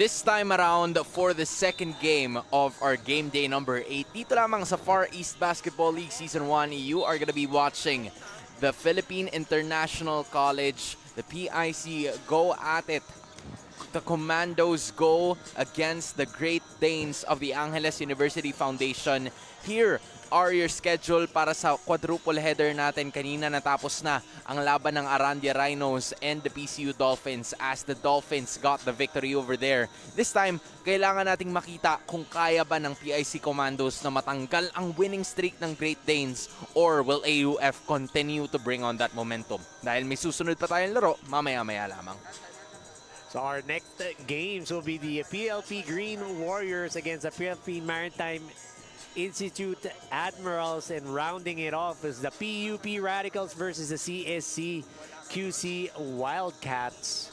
This time around for the second game of our game day number 8. Dito lamang sa Far East Basketball League Season 1, you are gonna be watching the Philippine International College, the PIC, go at it. The Commandos go against the Great Danes of the Angeles University Foundation. Here are your schedule para sa quadruple header natin. Kanina natapos na ang laban ng Arandia Rhinos and the PCU Dolphins as the Dolphins got the victory over there. This time, kailangan nating makita kung kaya ba ng PIC Commandos na matanggal ang winning streak ng Great Danes, or will AUF continue to bring on that momentum? Dahil may susunod pa tayong laro, mamaya-maya lamang. So our next games will be the PLP Green Warriors against the PLP Maritime Institute Admirals, and rounding it off is the PUP Radicals versus the CSC QC Wildcats.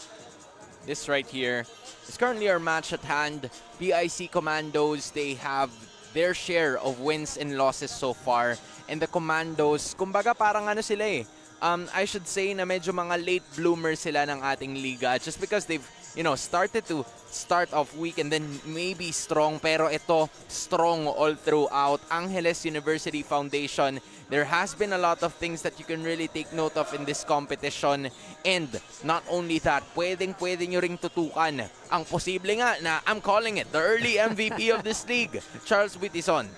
This right here is currently our match at hand. PIC Commandos, they have their share of wins and losses so far. And the Commandos, kumbaga parang ano sila eh. I should say na medyo mga late bloomers sila ng ating liga just because they've, started to start off weak and then maybe strong, pero ito strong all throughout. Angeles University Foundation, there has been a lot of things that you can really take note of in this competition, and not only that, pwede nyo ring tutukan ang posible nga na, I'm calling it, the early MVP of this league, Charles Witison.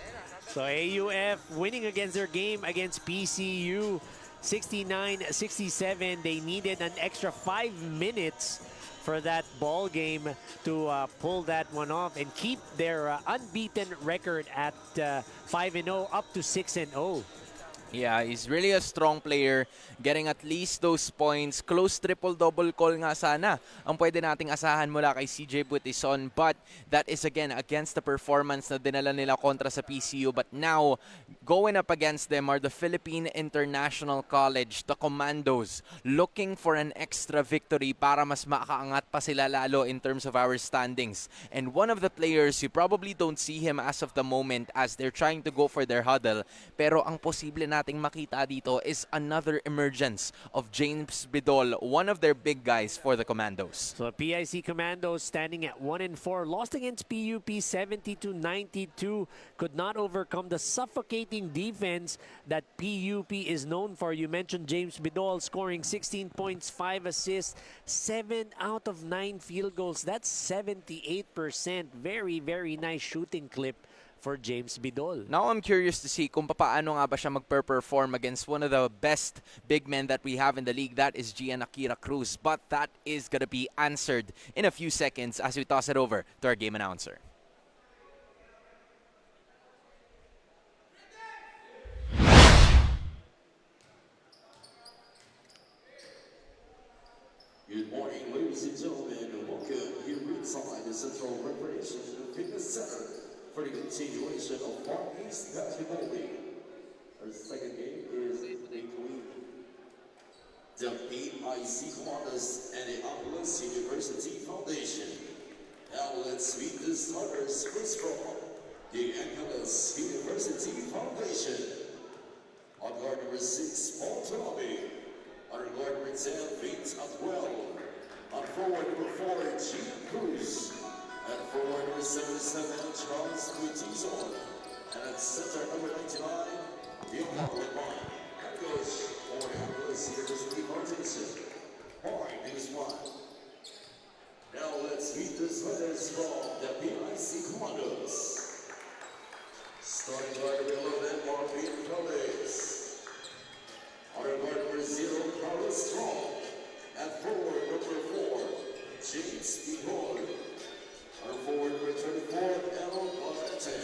So AUF winning against their game against PCU 69-67. They needed an extra 5 minutes for that ball game to pull that one off and keep their unbeaten record at 5-0 up to 6-0. Yeah, he's really a strong player, getting at least those points. Close triple-double call nga sana ang pwede nating asahan mula kay CJ Buitison, but that is again against the performance na dinala nila kontra sa PCU. But now, going up against them are the Philippine International College, the Commandos, looking for an extra victory para mas makaangat pa sila lalo in terms of our standings. And one of the players, you probably don't see him as of the moment as they're trying to go for their huddle, pero ang posible nating makita dito is another emergence of James Bidol, one of their big guys for the Commandos. So PIC Commandos standing at 1-4, lost against PUP 70-92, could not overcome the suffocating defense that PUP is known for. You mentioned James Bidol scoring 16 points, 5 assists, 7 out of 9 field goals. That's 78%. Very, very nice shooting clip for James Bidol. Now I'm curious to see kung paano nga ba siya magper-perform against one of the best big men that we have in the league. That is Gian Akira Cruz. But that is gonna be answered in a few seconds as we toss it over to our game announcer. Good morning, ladies and gentlemen, and welcome here inside the Central Recreation and Fitness Center for the continuation of Far East Basketball League. Our second game is between the PIC Commandos and the Angeles University Foundation. Now let's meet the starters first from the Angeles University Foundation. On guard number 6, Paul Toby. On guard number 10, Vince Atwell. On forward number 4, Gian Cruz. At forward number 77, Charles Buitison. And at center number 99, Leonardo Lemon. Head coach for Angeles University Foundation. Point is 1. Now let's meet the starters from the PIC Commandos. Starting guard number 11, Marvin Felix. On guard number 0, Carlos Strong. At forward number 4, James Bidol. Our forward number 34, Errol Valente.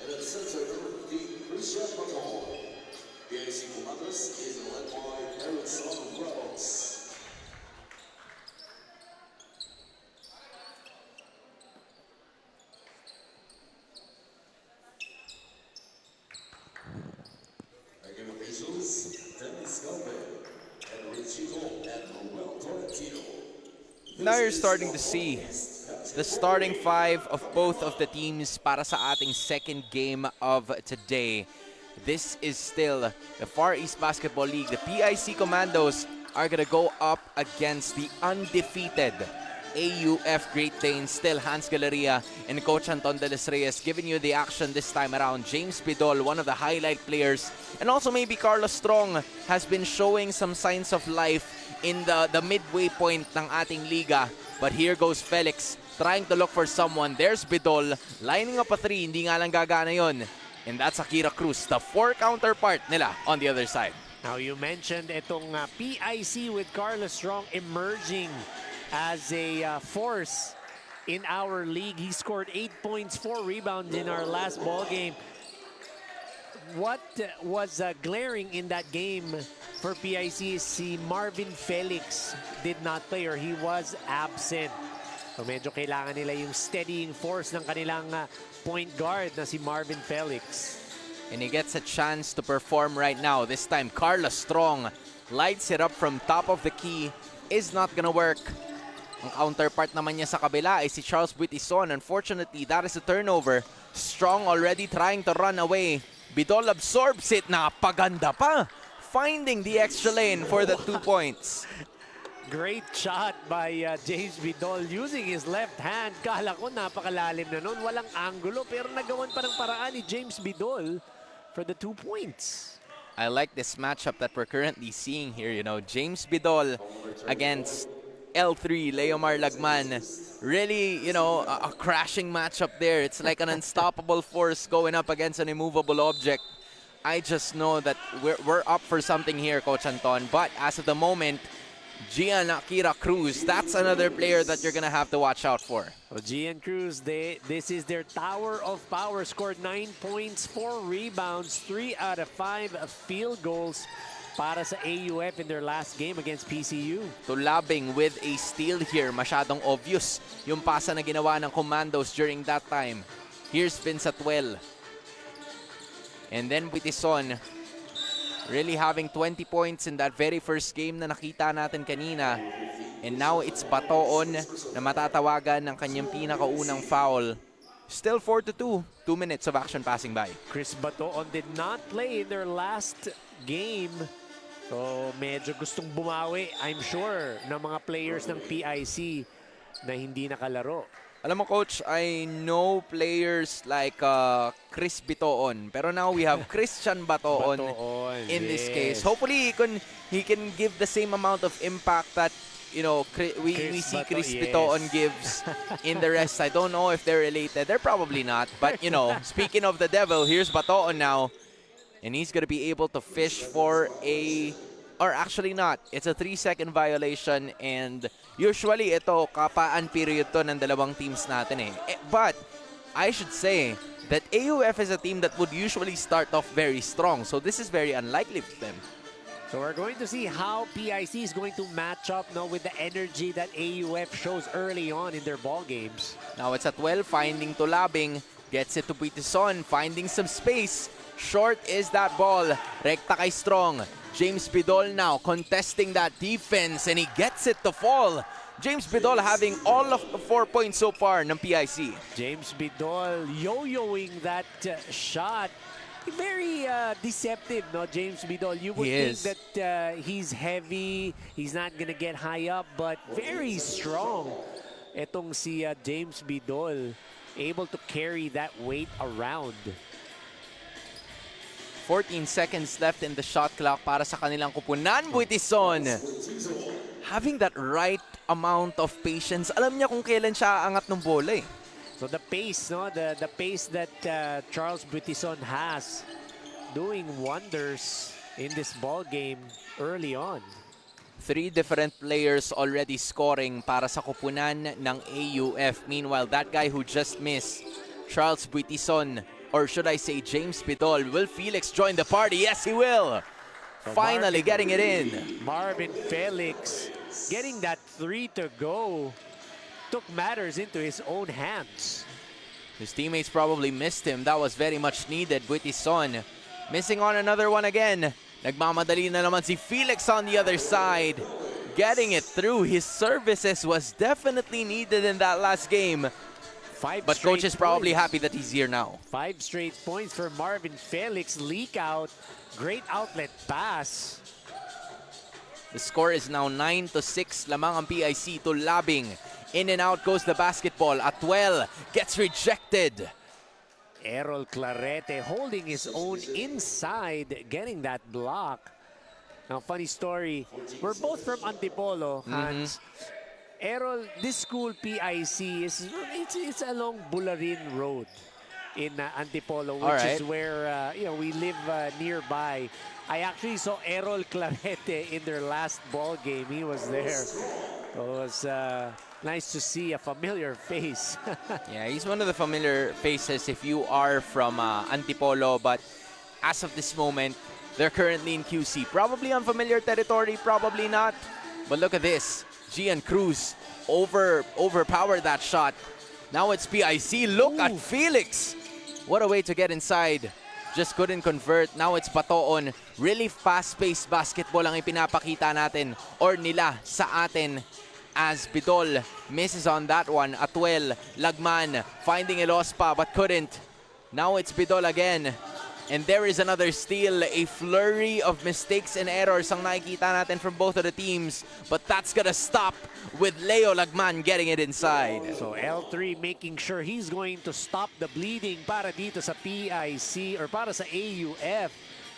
And at center number 15, Christian Maton. PIC Commandos is led by Erickson Reynolds. Our game officials, Dennis Galvin, and Richie and Noel Torrentino. Now you're starting to see the starting 5 of both of the teams para sa ating second game of today. This is still the Far East Basketball League. The PIC Commandos are gonna go up against the undefeated AUF Great Danes, still Hans Galeria and Coach Anton de los Reyes giving you the action this time around. James Bidol, one of the highlight players, and also maybe Carlos Strong has been showing some signs of life in the midway point ng ating liga. But here goes Felix trying to look for someone. There's Bidol lining up a 3, hindi nga lang gagana yun. And that's Akira Cruz, the 4 counterpart nila on the other side. Now you mentioned itong PIC with Carlos Strong emerging as a force in our league. He scored 8 points, 4 rebounds in our last ball game. What was glaring in that game for PIC is si Marvin Felix did not play, or he was absent. So medyo kailangan nila yung steadying force ng kanilang point guard na si Marvin Felix. And he gets a chance to perform right now. This time, Carlos Strong lights it up from top of the key. Is not gonna work. Ang counterpart naman niya sa kabila ay si Charles Buitison. Unfortunately, that is a turnover. Strong already trying to run away. Bidol absorbs it. Napaganda pa. Finding the extra lane for the 2 points. Great shot by James Bidol using his left hand. Kala ko napakalalim na nun. Walang angulo pero nagawan pa ng paraan ni James Bidol for the 2 points. I like this matchup that we're currently seeing here. You know, James Bidol against L3, Leomar Lagman. Really, you know, a crashing matchup there. It's like an unstoppable force going up against an immovable object. I just know that we're up for something here, Coach Anton. But as of the moment, Gian Akira Cruz, that's another player that you're gonna have to watch out for. Well, Gian Cruz, this is their tower of power. Scored 9 points, 4 rebounds, 3 out of 5 field goals para sa AUF in their last game against PCU. Tulabing with a steal here. Masyadong obvious yung pasa na ginawa ng Commandos during that time. Here's Vince Atwell. And then Buitison really having 20 points in that very first game na nakita natin kanina. And now it's Batoon na matatawagan ng kanyang pinakaunang foul. Still 4-2. 2 minutes of action passing by. Chris Batoon did not play in their last game. So medyo gustong bumawi, I'm sure, ng mga players ng PIC na hindi nakalaro. Alam mo, Coach, I know players like Chris Bitoon. Pero now we have Christian Batoon in this case. Hopefully, he can give the same amount of impact that, you know, we see Chris Bitoon gives in the rest. I don't know if they're related. They're probably not. But, you know, speaking of the devil, here's Batoon now. And he's going to be able to fish for a... Or actually not. It's a 3-second violation. And usually, ito, kapaan period to ng dalawang teams natin eh. But, I should say that AUF is a team that would usually start off very strong. So this is very unlikely for them. So we're going to see how PIC is going to match up now with the energy that AUF shows early on in their ball games. Now it's at 12, finding Tulabing. Gets it to Buitison, finding some space. Short is that ball. Rekta kay Strong. James Bidol now contesting that defense and he gets it to fall. James Bidol having all of the 4 points so far ng PIC. James Bidol yo-yoing that shot. Very deceptive, no, James Bidol. You would think that he's heavy, he's not gonna get high up, but very strong. Etong si James Bidol, able to carry that weight around. 14 seconds left in the shot clock para sa kanilang kupunan. Buitison having that right amount of patience. Alam niya kung kailan siya aangat ng bola eh. So the pace, no, the pace that Charles Buitison has, doing wonders in this ball game early on. 3 different players already scoring para sa kupunan ng AUF. Meanwhile, that guy who just missed, Charles Buitison, or should I say James Bidol, will Felix join the party? Yes, he will. So Finally getting it in. Marvin Felix getting that 3 to go. Took matters into his own hands. His teammates probably missed him. That was very much needed. Buitison missing on another one again. Nagmamadali na naman si Felix on the other side. Getting it through. His services was definitely needed in that last game. But coach is probably happy that he's here now. 5 straight points for Marvin Felix. Leak out. Great outlet pass. The score is now 9-6 lamang ang PIC. Tulabing In and out goes the basketball. Atuel gets rejected. Errol Clarete holding his own inside, getting that block. Now, funny story, we're both from Antipolo, Hans. Errol, this school, PIC, it's along Bularin Road in Antipolo, which is where we live nearby. I actually saw Errol Clarete in their last ball game. He was there. It was nice to see a familiar face. Yeah, he's one of the familiar faces if you are from Antipolo, but as of this moment, they're currently in QC. Probably unfamiliar territory, probably not. But look at this. Gian Cruz overpowered that shot. Now it's PIC. Look at Felix. What a way to get inside. Just couldn't convert. Now it's Batoon. Really fast-paced basketball ang ipinapakita natin or nila sa atin as Bidol misses on that one. Atuel, Lagman finding Elospa but couldn't. Now it's Bidol again. And there is another steal. A flurry of mistakes and errors ang nakikita natin from both of the teams. But that's gonna stop with Leo Lagman getting it inside. So L3 making sure he's going to stop the bleeding para dito sa PIC or para sa AUF.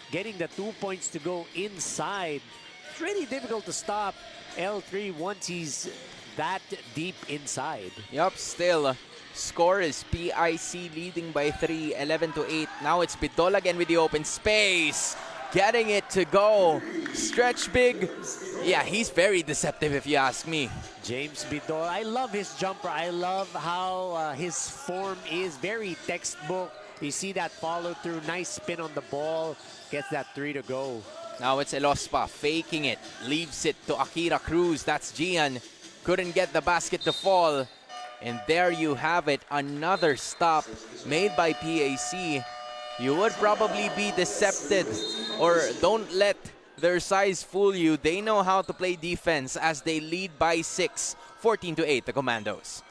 Getting the 2 points to go inside. It's really difficult to stop L3 once he's that deep inside. Yup, still. Score is PIC leading by 3, 11-8. Now it's Bidol again with the open space. Getting it to go. Stretch big. Yeah, he's very deceptive if you ask me. James Bidol, I love his jumper. I love how his form is very textbook. You see that follow through, nice spin on the ball. Gets that 3 to go. Now it's Elospa faking it. Leaves it to Akira Cruz. That's Gian. Couldn't get the basket to fall. And there you have it, another stop made by PAC. You would probably be decepted or don't let their size fool you. They know how to play defense as they lead by 6, 14-8, the Commandos.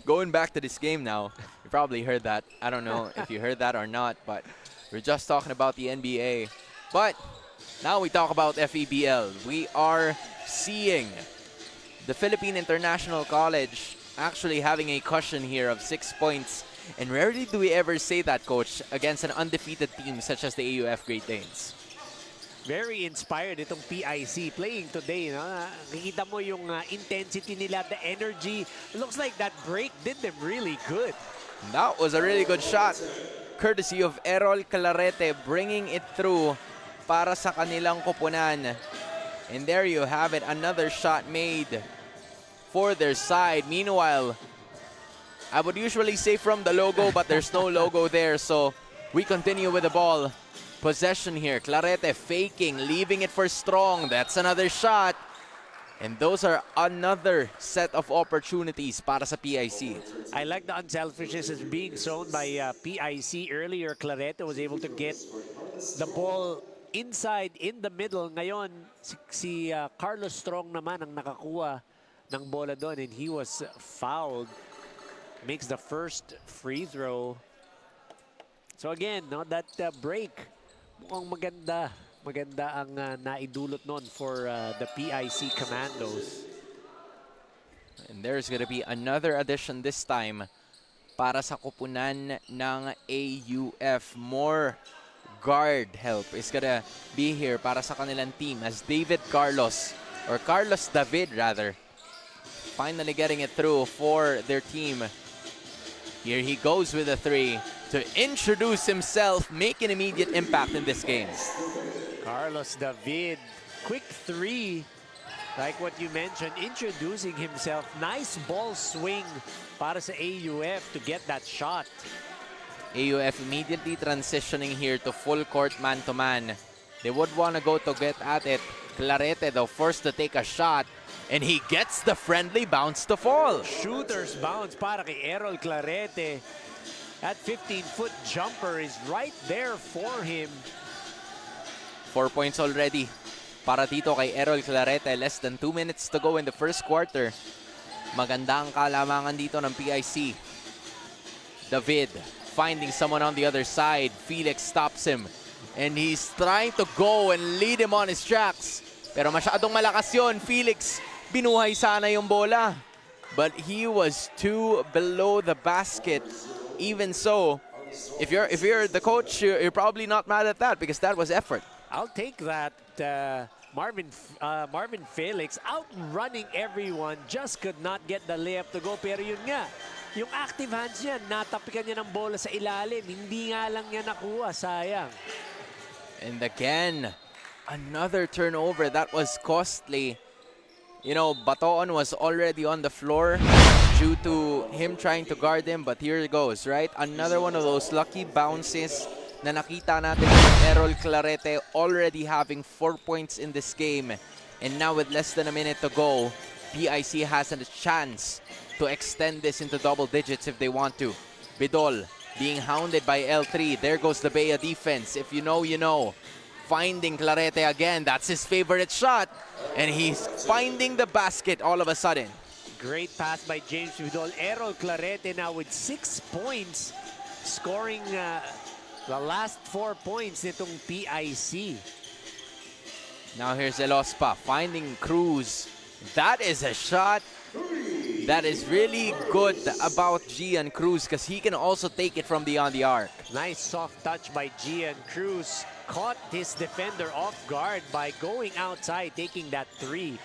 Going back to this game now, you probably heard that. I don't know if you heard that or not, but we're just talking about the NBA. But now we talk about FEBL. We are seeing the Philippine International College actually having a cushion here of 6 points. And rarely do we ever say that, Coach, against an undefeated team such as the AUF Great Danes. Very inspired itong PIC playing today. No? Nakikita mo yung intensity nila, the energy. It looks like that break did them really good. That was a really good shot. Courtesy of Errol Clarete bringing it through para sa kanilang koponan. And there you have it, another shot made for their side. Meanwhile, I would usually say from the logo, but there's no logo there. So we continue with the ball. Possession here, Clarete faking, leaving it for Strong. That's another shot. And those are another set of opportunities para sa PIC. I like the unselfishness is being shown by PIC earlier. Clarete was able to get the ball inside, in the middle. Ngayon, si Carlos Strong naman ang nakakuha ng bola doon and he was fouled. Makes the first free throw. So again, no, that break. Mukhang maganda ang naidulot nun for the PIC Commandos. And there's gonna be another addition this time para sa koponan ng AUF. More guard help is gonna be here para sa kanilang team as David Carlos, or Carlos David rather, finally getting it through for their team. Here he goes with a 3 to introduce himself, make an immediate impact in this game. Carlos David, quick 3, like what you mentioned, introducing himself. Nice ball swing para sa AUF to get that shot. AUF immediately transitioning here to full court man-to-man. They would want to go to get at it. Clarete though forced to take a shot, and he gets the friendly bounce to fall. Shooter's bounce para kay Errol Clarete. That 15-foot jumper is right there for him. 4 points already para dito kay Errol Clarete. Less than 2 minutes to go in the first quarter. Maganda ang kalamangan dito ng PIC. David finding someone on the other side. Felix stops him. And he's trying to go and lead him on his tracks. Pero masyadong malakas yun. Felix, binuhay sana yung bola. But he was too below the basket. Even so, if you're the coach, you're probably not mad at that because that was effort. I'll take that. Marvin Felix outrunning everyone, just could not get the layup to go. Pero yun nga, yung active hands niya, natapikan niya ng bola sa ilalim. Hindi nga lang niya nakuha, sayang. And again, another turnover that was costly. You know, Batoon was already on the floor due to him trying to guard him, but here it goes, right? Another one of those lucky bounces na nakita natin with Errol Clarete already having 4 points in this game. And now with less than a minute to go, PIC has a chance to extend this into double digits if they want to. Bidol being hounded by L3. There goes the Bea defense. If you know, you know. Finding Clarete again. That's his favorite shot. And he's finding the basket all of a sudden. Great pass by James Bidol. Errol Clarete now with 6 points, scoring the last 4 points nitong PIC. Now here's Elospa finding Cruz. That is a shot that is really good about Gian Cruz because he can also take it from beyond the arc. Nice soft touch by Gian Cruz. Caught his defender off guard by going outside, taking that 3.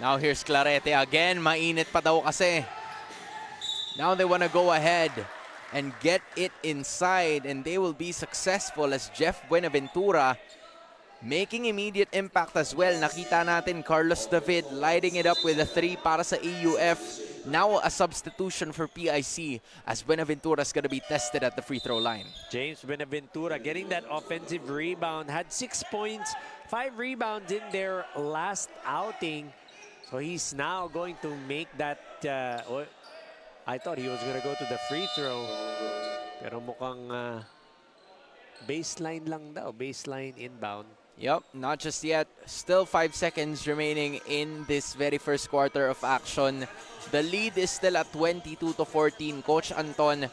Now here's Clarete again. Mainit pa daw kasi. Now they want to go ahead and get it inside, and they will be successful as Jeff Buenaventura making immediate impact as well. Nakita natin Carlos David lighting it up with a 3 para sa AUF. Now a substitution for PIC as Buenaventura's going to be tested at the free throw line. James Buenaventura getting that offensive rebound. Had 6 points, 5 rebounds in their last outing. So he's now going to make that... I thought he was going to go to the free throw. Pero mukhang baseline lang daw. Baseline inbound. Yep, not just yet. Still 5 seconds remaining in this very first quarter of action. The lead is still at 22-14. Coach Anton,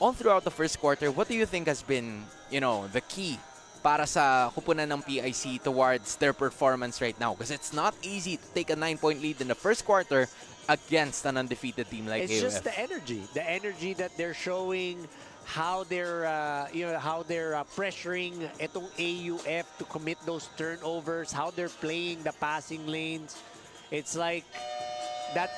all throughout the first quarter, what do you think has been, you know, the key para sa kupunan ng PIC towards their performance right now? Because it's not easy to take a 9-point lead in the first quarter against an undefeated team like AUF. It's just the energy that they're showing. How they're pressuring itong AUF to commit those turnovers, how they're playing the passing lanes. It's like that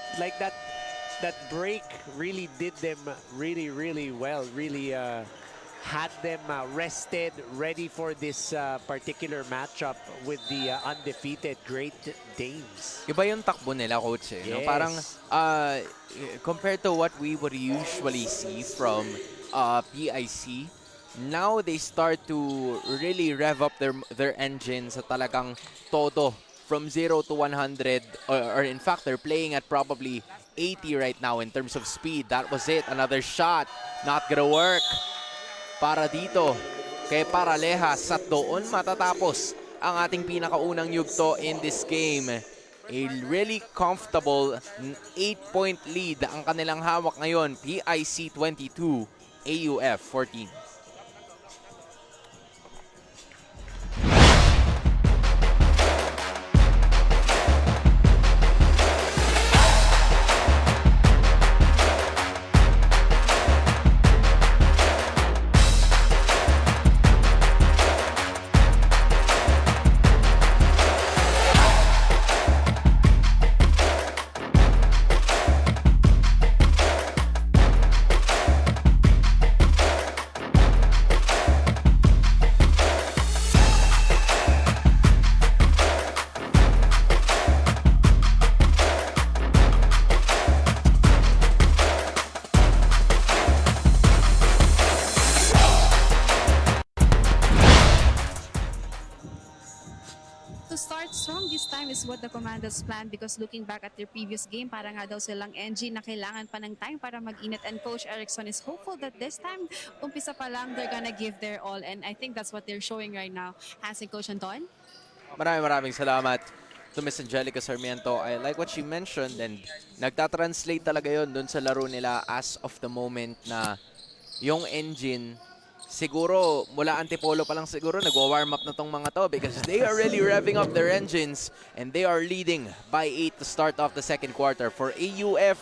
break really did them really well. Really had them rested, ready for this particular matchup with the undefeated Great Danes. Iba yung takbo nila, coach. Eh, no? Yes. Parang compared to what we would usually see from PIC, now they start to really rev up their engines sa talagang todo from 0 to 100, or in fact they're playing at probably 80 right now in terms of speed. That was it. Another shot, not gonna work para dito kay Paralejas, at doon matatapos ang ating pinakaunang yugto in this game. A really comfortable 8-point lead ang kanilang hawak ngayon. PIC 22, AUF 14. to start strong this time is what the Commandos planned, because looking back at their previous game, parang nga daw silang engine na kailangan pa ng time para mag-init, and Coach Erickson is hopeful that this time, umpisa pa lang, they're gonna give their all, and I think that's what they're showing right now. Hansen, Coach Anton? Maraming salamat to Miss Angelica Sarmiento. I like what she mentioned, and nagtatranslate talaga yun dun sa laro nila as of the moment na yung engine, siguro mula Antipolo pa lang siguro nagwa-warm up na tong mga to, because they are really revving up their engines and they are leading by 8 to start off the second quarter. For AUF,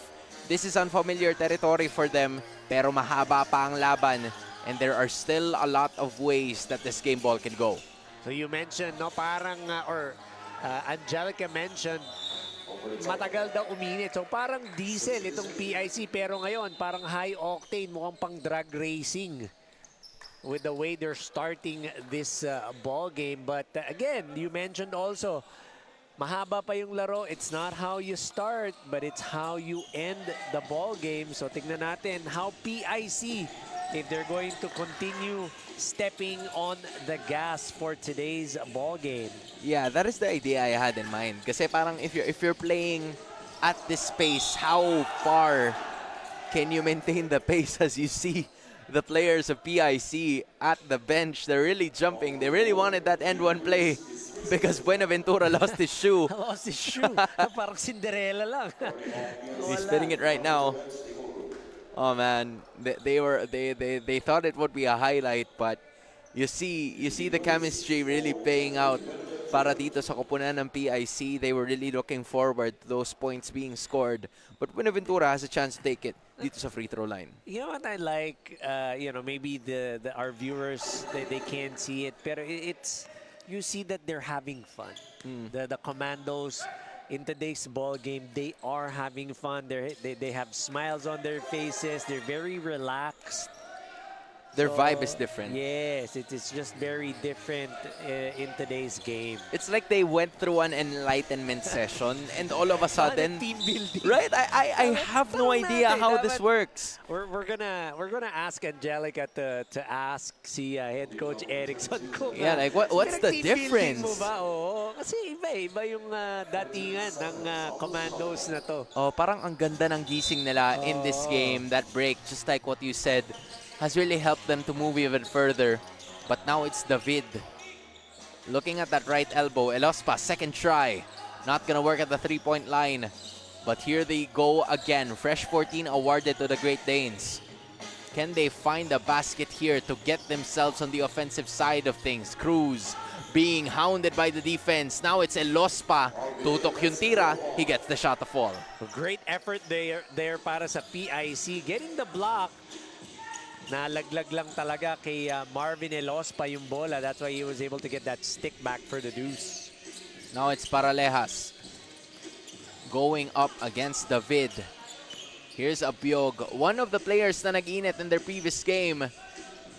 this is unfamiliar territory for them, pero mahaba pa ang laban and there are still a lot of ways that this game ball can go. So you mentioned, no, parang, Angelica mentioned, matagal daw uminit. So parang diesel itong PIC, pero ngayon parang high octane, mukhang pang drag racing with the way they're starting this ball game. But again, you mentioned also, mahaba pa yung laro. It's not how you start, but it's how you end the ball game. So tingnan natin how PIC, if they're going to continue stepping on the gas for today's ball game. Yeah, that is the idea I had in mind. Kasi parang if you're playing at this pace, how far can you maintain the pace? As you see the players of PIC at the bench, they're really jumping. They really wanted that end one play because Buenaventura lost his shoe. Lost his shoe. Parang Cinderella lang. He's fitting it right now. Oh man, they thought it would be a highlight, but you see the chemistry really playing out para dito sa koponan ng PIC. They were really looking forward to those points being scored, but Buenaventura has a chance to take it dito sa free throw line. You know what I like? Maybe our viewers they can't see it, pero it's you see that they're having fun. The Commandos in today's ball game, they are having fun. They have smiles on their faces. They're very relaxed. Their vibe is different. Yes, it is just very different in today's game. It's like they went through an enlightenment session and all of a sudden, team building. right? I have no idea how this works. We're gonna ask Angelica to ask si head coach Erickson kung Yeah, like what's the team building difference? mo ba? Oo, kasi iba yung datingan ng Commandos na to. Oh, parang ang ganda ng gising nila in this game. That break, just like what you said, has really helped them to move even further. But now it's David. Looking at that right elbow, Elospa, second try. Not gonna work at the three-point line. But here they go again. Fresh 14 awarded to the Great Danes. Can they find a basket here to get themselves on the offensive side of things? Cruz being hounded by the defense. Now it's Elospa. Tutok yung tira. He gets the shot to fall. Great effort there para sa PIC. Getting the block. Nalaglag lang talaga kay Marvin Elospa yung bola. That's why he was able to get that stick back for the deuce. Now it's Paralejas going up against David. Here's Abiog, one of the players na nag-init in their previous game.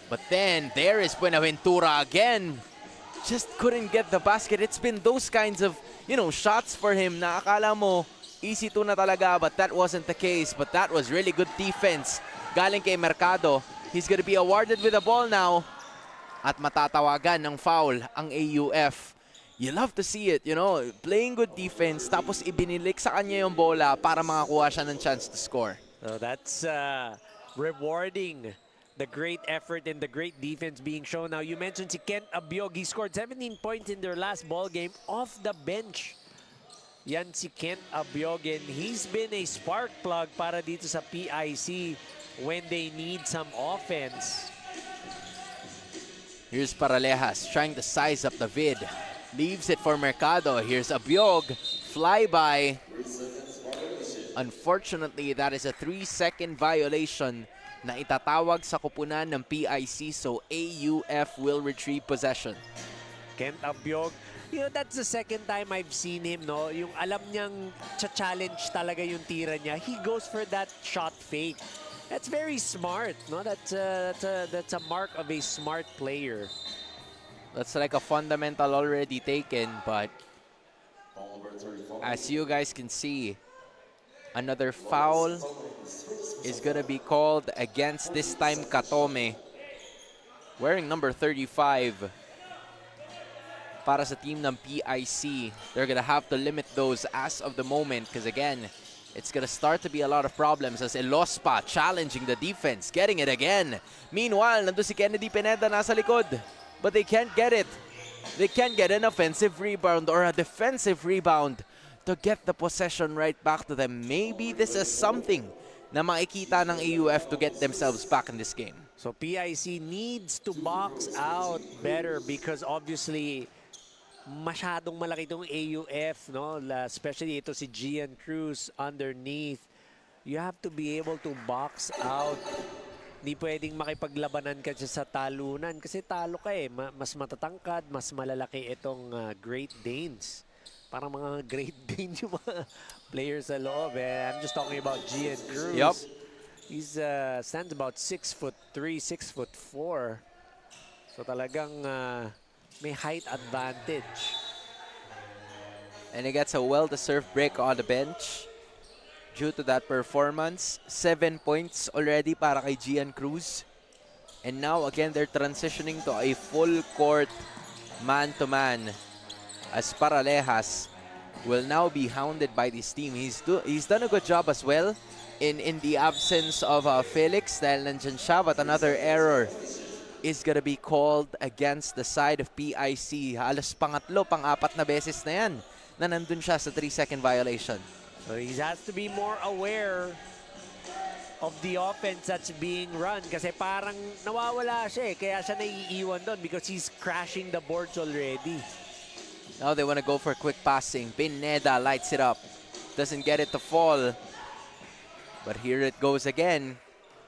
But then there is Buenaventura again. Just couldn't get the basket. It's been those kinds of, shots for him na akala mo easy to na talaga, but that wasn't the case. But that was really good defense. Galing kay Mercado. He's gonna be awarded with the ball now. At matatawagan ng foul ang AUF. You love to see it, playing good defense, tapos ibinilik sa kanya yung bola para makakuha siya ng chance to score. So that's rewarding the great effort and the great defense being shown. Now, you mentioned si Kent Abiog. He scored 17 points in their last ball game off the bench. Yan si Kent Abiog, and he's been a spark plug para dito sa PIC when they need some offense. Here's Paralejas trying to size up David. Leaves it for Mercado. Here's Abiog. Flyby. Unfortunately, that is a 3-second violation na itatawag sa kupunan ng PIC, so AUF will retrieve possession. Kent Abiog, that's the second time I've seen him, no? Yung alam niyang challenge talaga yung tira niya. He goes for that shot fake. That's very smart, no? That's a mark of a smart player. That's like a fundamental already taken, but as you guys can see, another foul is gonna be called against, this time, Katome, wearing number 35. para sa team ng PIC. They're gonna have to limit those as of the moment because again, it's gonna start to be a lot of problems as Elospa challenging the defense, getting it again. Meanwhile, nandun si Kennedy Pineda nasa likod, but they can't get it. They can't get an offensive rebound or a defensive rebound to get the possession right back to them. Maybe this is something na makikita ng AUF to get themselves back in this game. So PIC needs to box out better because obviously masyadong malaki itong AUF, no? Especially ito si Gian Cruz underneath. You have to be able to box out. Hindi pwedeng makipaglabanan ka sa talunan kasi talo ka eh. Mas matatangkad, mas malalaki itong Great Danes. Parang mga Great Danes yung mga players sa loob. I'm just talking about Gian Cruz. Yup. He's stands about 6'3", 6'4". So talagang may height advantage. And he gets a well-deserved break on the bench due to that performance. 7 points already para kay Gian Cruz. And now again, they're transitioning to a full court man-to-man as Paralejas will now be hounded by this team. He's done a good job as well in the absence of Felix dahil nandyan siya, but another error is gonna be called against the side of PIC. Halos pang-apat na beses na yan na nandun siya sa 3-second violation. So he has to be more aware of the offense that's being run kasi parang nawawala siya eh. Kaya siya naiiwan doon because he's crashing the boards already. Now they want to go for quick passing. Pineda lights it up. Doesn't get it to fall. But here it goes again.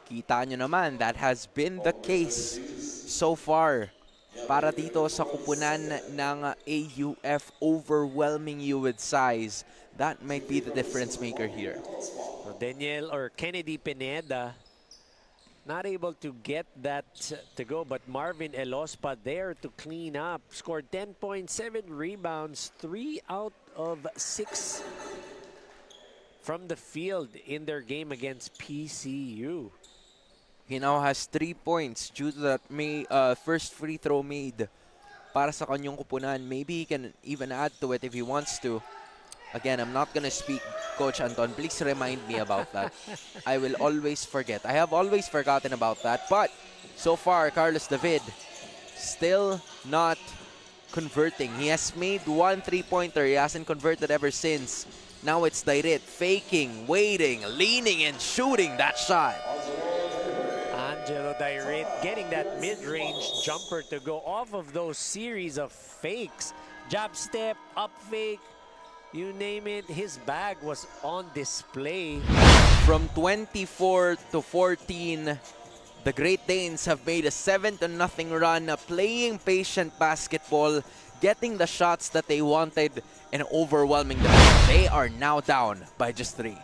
Kita nyo naman, that has been the case so far para dito sa kupunan ng AUF, overwhelming you with size. That might be the difference maker here. So Daniel or Kennedy Pineda not able to get that to go, but Marvin Elospa there to clean up. Scored 10.7 rebounds, 3 out of 6 from the field in their game against PCU. He now has 3 points due to that first free throw made para sa kanyang kupunan. Maybe he can even add to it if he wants to. Again, I'm not gonna speak, Coach Anton. Please remind me about that. I will always forget. I have always forgotten about that. But so far, Carlos David still not converting. He has made 1 3-pointer. He hasn't converted ever since. Now it's Dairit faking, waiting, leaning, and shooting that shot. Angelo Dairit getting that mid-range jumper to go off of those series of fakes. Jab step, up fake, you name it, his bag was on display. From 24 to 14, the Great Danes have made a 7-0 run, playing patient basketball, getting the shots that they wanted, and overwhelming them. They are now down by just 3.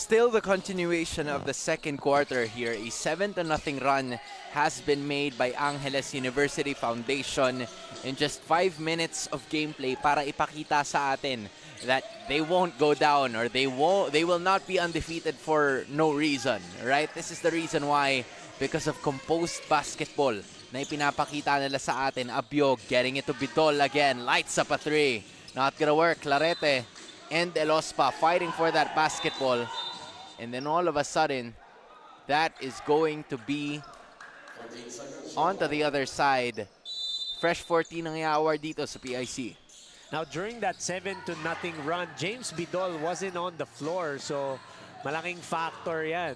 Still the continuation of the second quarter here. A 7-0 run has been made by Angeles University Foundation in just 5 minutes of gameplay para ipakita sa atin that they won't go down or they will not be undefeated for no reason, right? This is the reason why, because of composed basketball na ipinapakita nila sa atin. Abiog getting it to Bidol again, lights up a 3. Not gonna work. Clarete and Elospa fighting for that basketball. And then all of a sudden, that is going to be onto the other side. Fresh 14 ang i-award dito sa PIC. Now, during that 7-0 run, James Bidol wasn't on the floor, so malaking factor yan.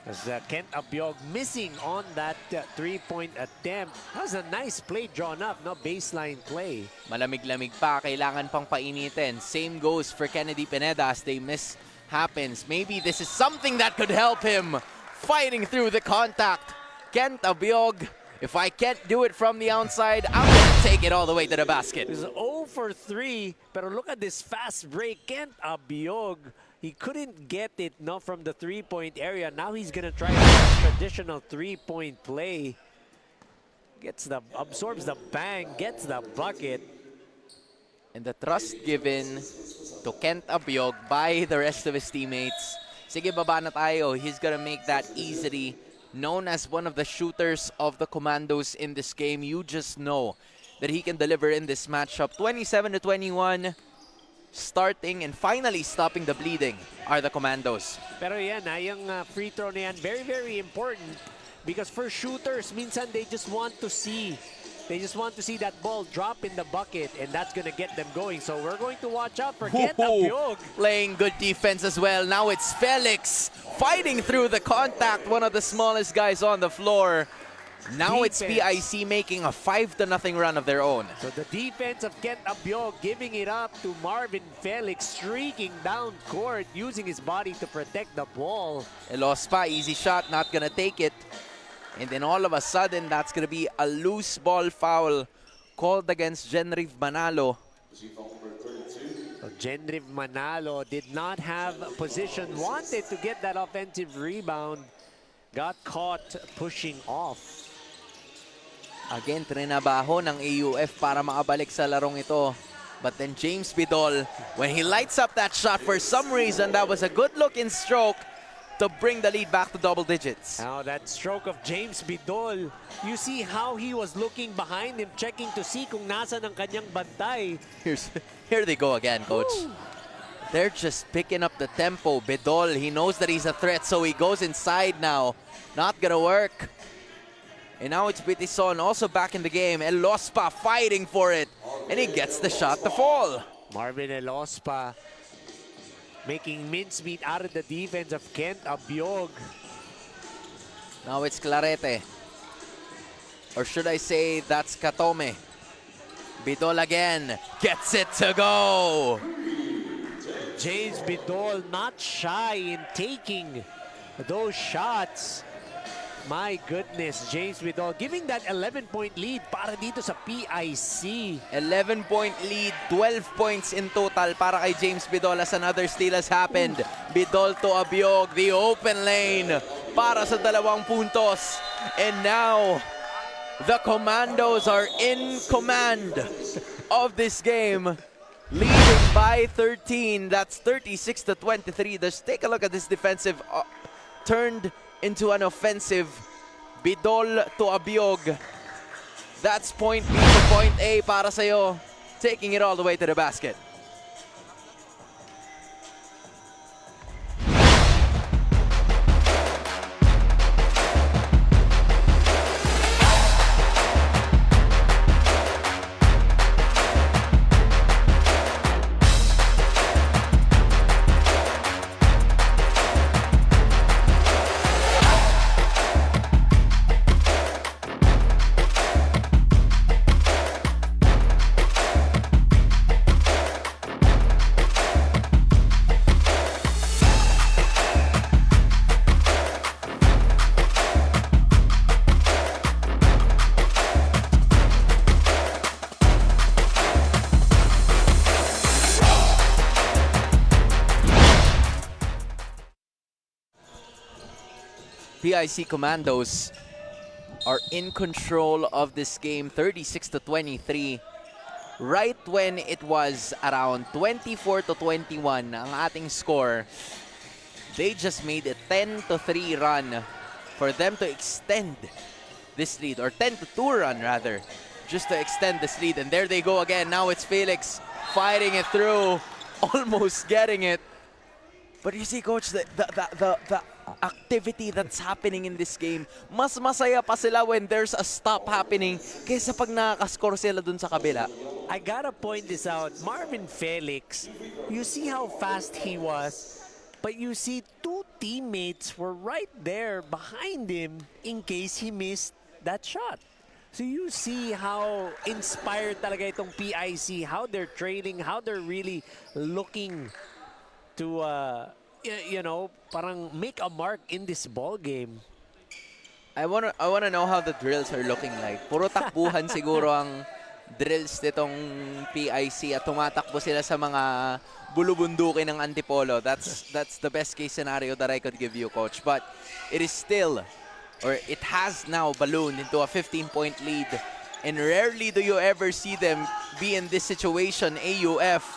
As Kent Abiog missing on that three-point attempt. That was a nice play drawn up, no baseline play. Malamig-lamig pa, kailangan pang painitin. Same goes for Kennedy Pineda as they miss happens. Maybe this is something that could help him fighting through the contact. Kent Abiog, if I can't do it from the outside, I'm gonna take it all the way to the basket. It was 0 for 3, pero look at this fast break. Kent Abiog, he couldn't get it from the three-point area. Now he's gonna try a traditional three-point play. Absorbs the bang, gets the bucket. And the trust given to Kent Abiog by the rest of his teammates. Sige, baba na tayo. He's gonna make that easily. Known as one of the shooters of the Commandos in this game, you just know that he can deliver in this matchup. 27-21, starting and finally stopping the bleeding are the Commandos. Pero yan, yung free throw na yan, very, very important. Because for shooters, minsan they just want to see that ball drop in the bucket, and that's gonna get them going. So we're going to watch out for Kent Abiog. Playing good defense as well. Now it's Felix fighting through the contact, one of the smallest guys on the floor. Now it's PIC making a 5-0 run of their own. So the defense of Kent Abiog giving it up to Marvin Felix, streaking down court, using his body to protect the ball. Elospa, easy shot, not gonna take it. And then all of a sudden, that's gonna be a loose ball foul called against Genriv Manalo. So Genriv Manalo did not have position, wanted to get that offensive rebound, got caught pushing off. Again, trinabaho ng AUF para makabalik sa larong ito. But then James Bidol, when he lights up that shot, for some reason, that was a good-looking stroke to bring the lead back to double digits. Now that stroke of James Bidol, you see how he was looking behind him, checking to see kung nasa ng kanyang bantay. Here they go again, coach. Woo! They're just picking up the tempo. Bidol, he knows that he's a threat, so he goes inside now. Not gonna work. And now it's Bitison also back in the game. Elospa fighting for it. And he gets the shot to fall. Marvin Elospa making mincemeat out of the defense of Kent Abiog. Now it's Clarete. Or should I say that's Katome. Bidol again. Gets it to go. James Bidol not shy in taking those shots. My goodness, James Bidol giving that 11-point lead para dito sa PIC. 11-point lead, 12 points in total para kay James Bidol as another steal has happened. Bidol to Abiog, the open lane para sa 2 puntos. And now, the Commandos are in command of this game. Leading by 13, that's 36-23. Just take a look at this defensive turned into an offensive. Bidol to Abiog. That's point B to point A para sa'yo. Taking it all the way to the basket. PIC Commandos are in control of this game, 36-23. Right when it was around 24-21 ang ating score, they just made a 10-3 run for them to extend this lead, or 10-2 run rather, just to extend this lead. And there they go again. Now it's Felix fighting it through, almost getting it. But you see, Coach, the activity that's happening in this game, mas masaya pa sila when there's a stop happening kaysa pag nakaka-score sila dun sa kabila. I gotta point this out. Marvin Felix, you see how fast he was, but you see two teammates were right there behind him in case he missed that shot. So you see how inspired talaga itong PIC, how they're training, how they're really looking to, parang make a mark in this ball game. I wanna know how the drills are looking like. Puro takbuhan siguro ang drills nitong PIC at tumatakbo sila sa mga bulubundukin ng Antipolo. That's the best case scenario that I could give you, Coach. But it is still, or it has now ballooned into a 15-point lead. And rarely do you ever see them be in this situation, AUF,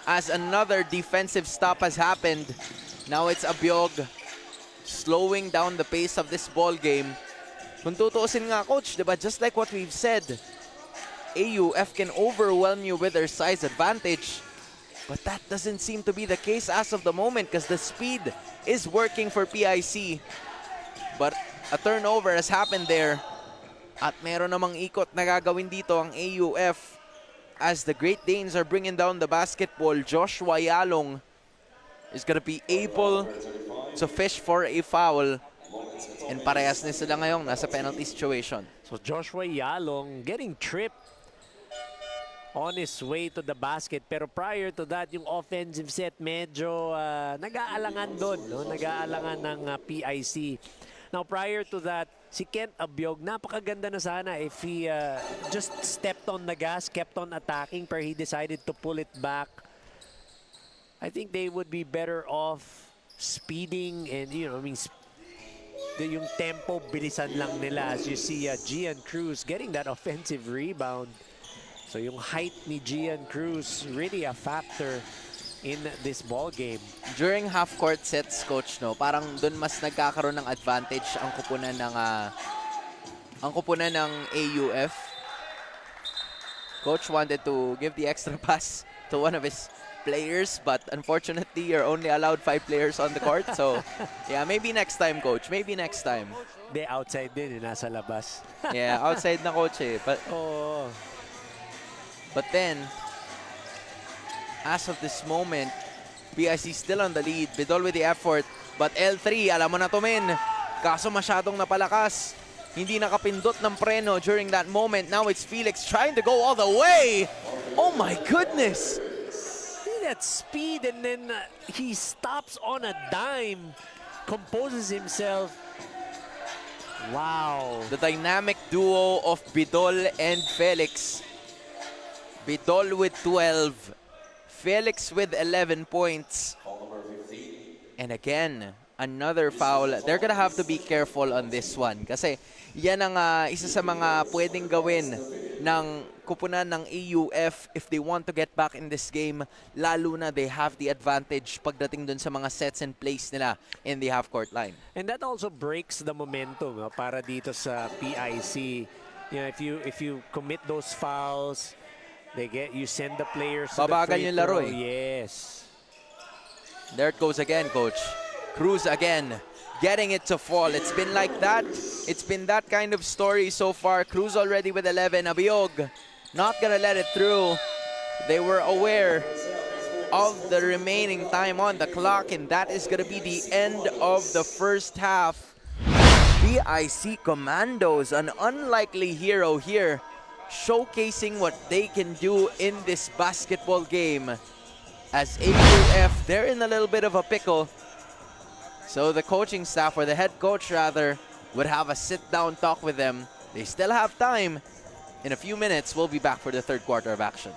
as another defensive stop has happened. Now it's Abiog slowing down the pace of this ball game. Kung tutuusin nga, Coach, diba, just like what we've said, AUF can overwhelm you with their size advantage. But that doesn't seem to be the case as of the moment because the speed is working for PIC. But a turnover has happened there. At meron namang ikot na gagawin dito ang AUF as the Great Danes are bringing down the basketball. Joshua Yalong is gonna be able to fish for a foul. And parehas na sila ngayon nasa penalty situation. So Joshua Yalong getting tripped on his way to the basket. Pero prior to that, yung offensive set medyo nag-aalangan doon. No? Nag-aalangan ng PIC. Now prior to that, si Kent Abiog, napakaganda na sana if he just stepped on the gas, kept on attacking, pero he decided to pull it back. I think they would be better off speeding and, yung tempo, bilisan lang nila. As you see, Gian Cruz getting that offensive rebound. So yung height ni Gian Cruz really a factor in this ball game. During half-court sets, Coach, no, parang dun mas nagkakaroon ng advantage ang kupunan ng AUF. Coach wanted to give the extra pass to one of his players, but unfortunately, you're only allowed 5 players on the court. So, yeah, maybe next time, Coach. Maybe next time. They outside din, nasa labas. Yeah, outside na, Coach. But then, as of this moment, PIC still on the lead. Bidol with the effort. But L3, alam mo na to, men. Kaso masyadong napalakas. Hindi nakapindot ng preno during that moment. Now it's Felix trying to go all the way. Oh my goodness. That speed, and then he stops on a dime, composes himself. Wow. The dynamic duo of Bidol and Felix. Bidol with 12. Felix with 11 points. And again, another foul. They're gonna have to be careful on this one. Kasi yan ang isa sa mga pwedeng gawin ng kupunan ng AUF if they want to get back in this game. Lalo na they have the advantage pagdating dun sa mga sets and plays nila in the half-court line. And that also breaks the momentum para dito sa PIC. If you commit those fouls, you send the players to babagal the free yung laro throw. eh. Yes. There it goes again, Coach. Cruz again, getting it to fall. It's been like that. It's been that kind of story so far. Cruz already with 11. Abiog not gonna let it through. They were aware of the remaining time on the clock, and that is gonna be the end of the first half. PIC Commandos, an unlikely hero here, showcasing what they can do in this basketball game. As AUF, they're in a little bit of a pickle. So the coaching staff, or the head coach rather, would have a sit-down talk with them. They still have time. In a few minutes, we'll be back for the third quarter of action.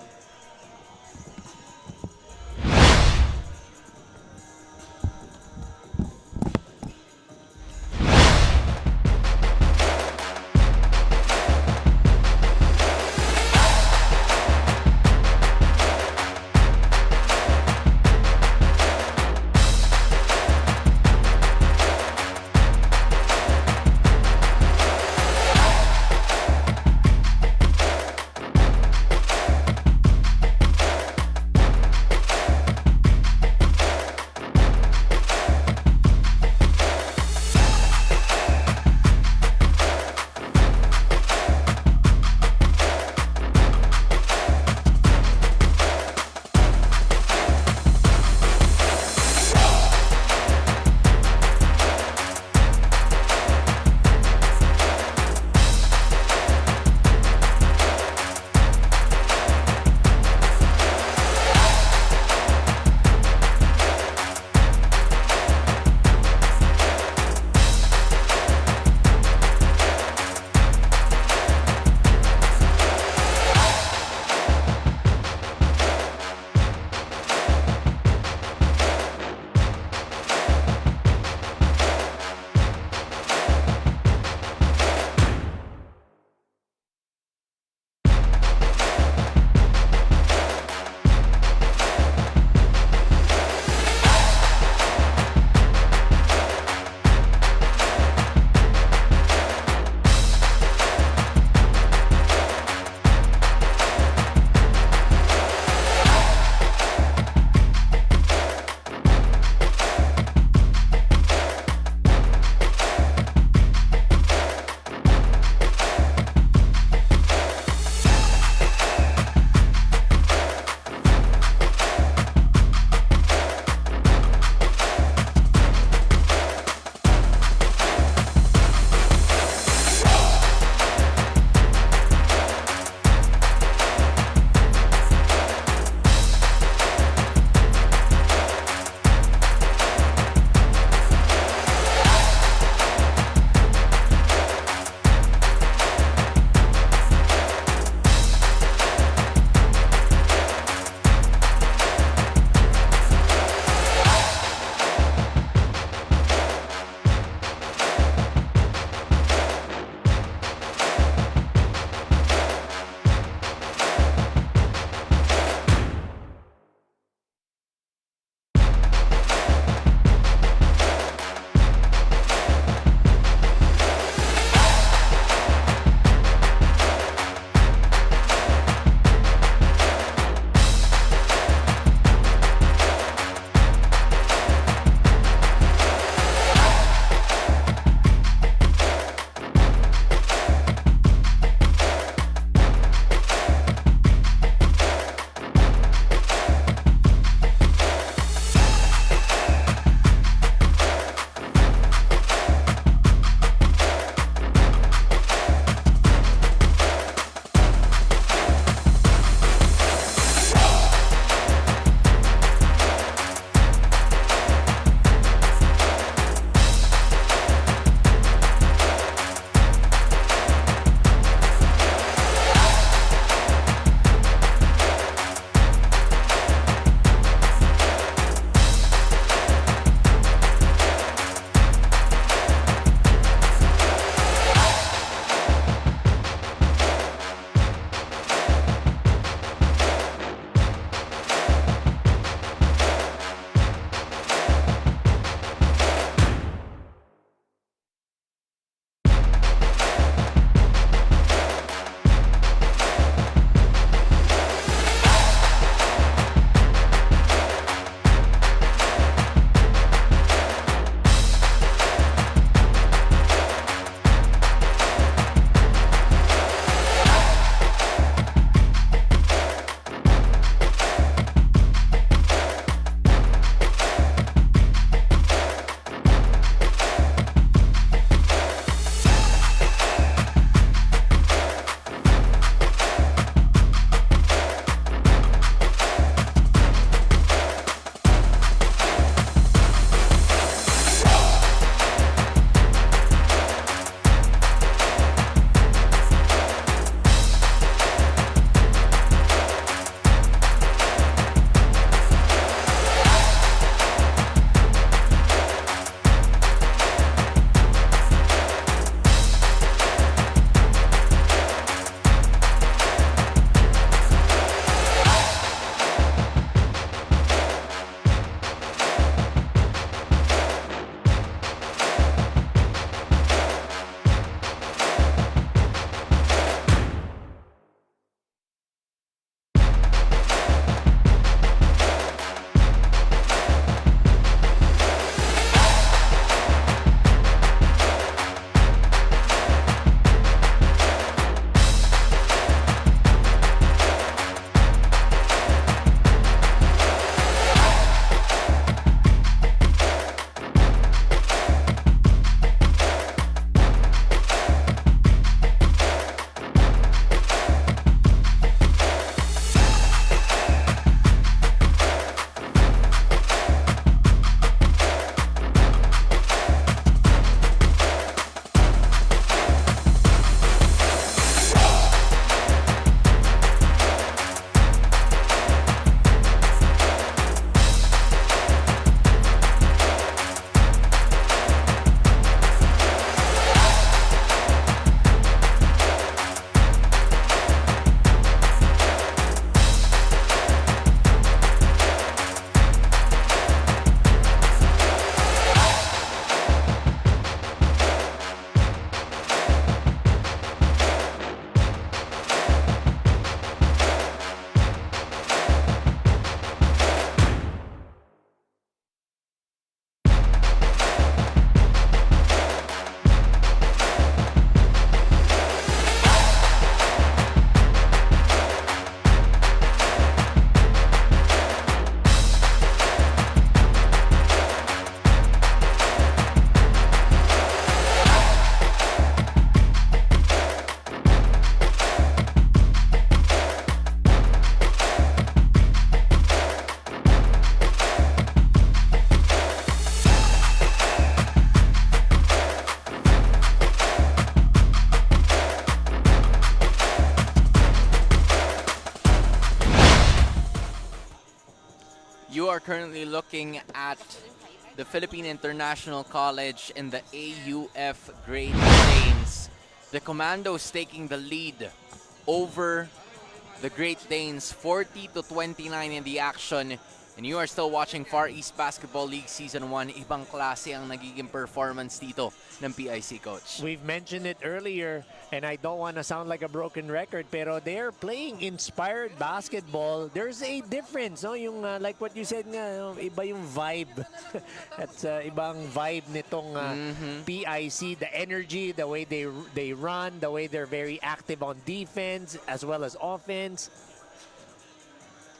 You are currently looking at the Philippine International College in the AUF Great Danes. The Commandos taking the lead over the Great Danes, 40-29 in the action. And you are still watching Far East Basketball League Season 1. Ibang klase ang nagiging performance dito ng PIC, Coach. We've mentioned it earlier, and I don't want to sound like a broken record, pero they're playing inspired basketball. There's a difference, no? Yung like what you said nga, iba yung vibe. At ibang vibe nitong PIC, the energy, the way they run, the way they're very active on defense as well as offense.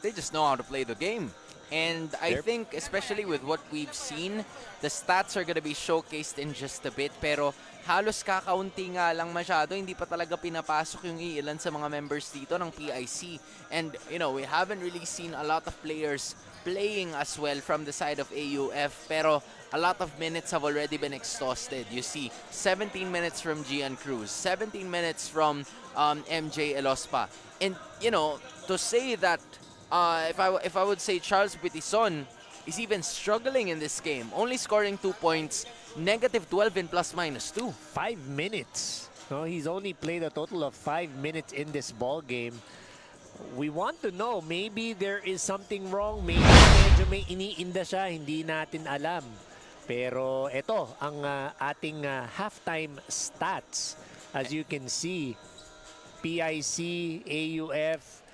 They just know how to play the game. And I think, especially with what we've seen, the stats are gonna be showcased in just a bit. Pero halos kakaunti nga lang masyado. Hindi pa talaga pinapasok yung ilan sa mga members dito ng PIC. And, you know, we haven't really seen a lot of players playing as well from the side of AUF. Pero a lot of minutes have already been exhausted. You see, 17 minutes from Gian Cruz, 17 minutes from MJ Elospa. And, you know, to say that if I would say Charles Buitison is even struggling in this game, only scoring 2 points, -12 in plus-minus 2. 5 minutes. No, he's only played a total of 5 minutes in this ball game. We want to know, maybe there is something wrong, maybe medyo may iniinda siya, hindi natin alam. Pero ito ang ating halftime stats. As you can see, PIC, AUF,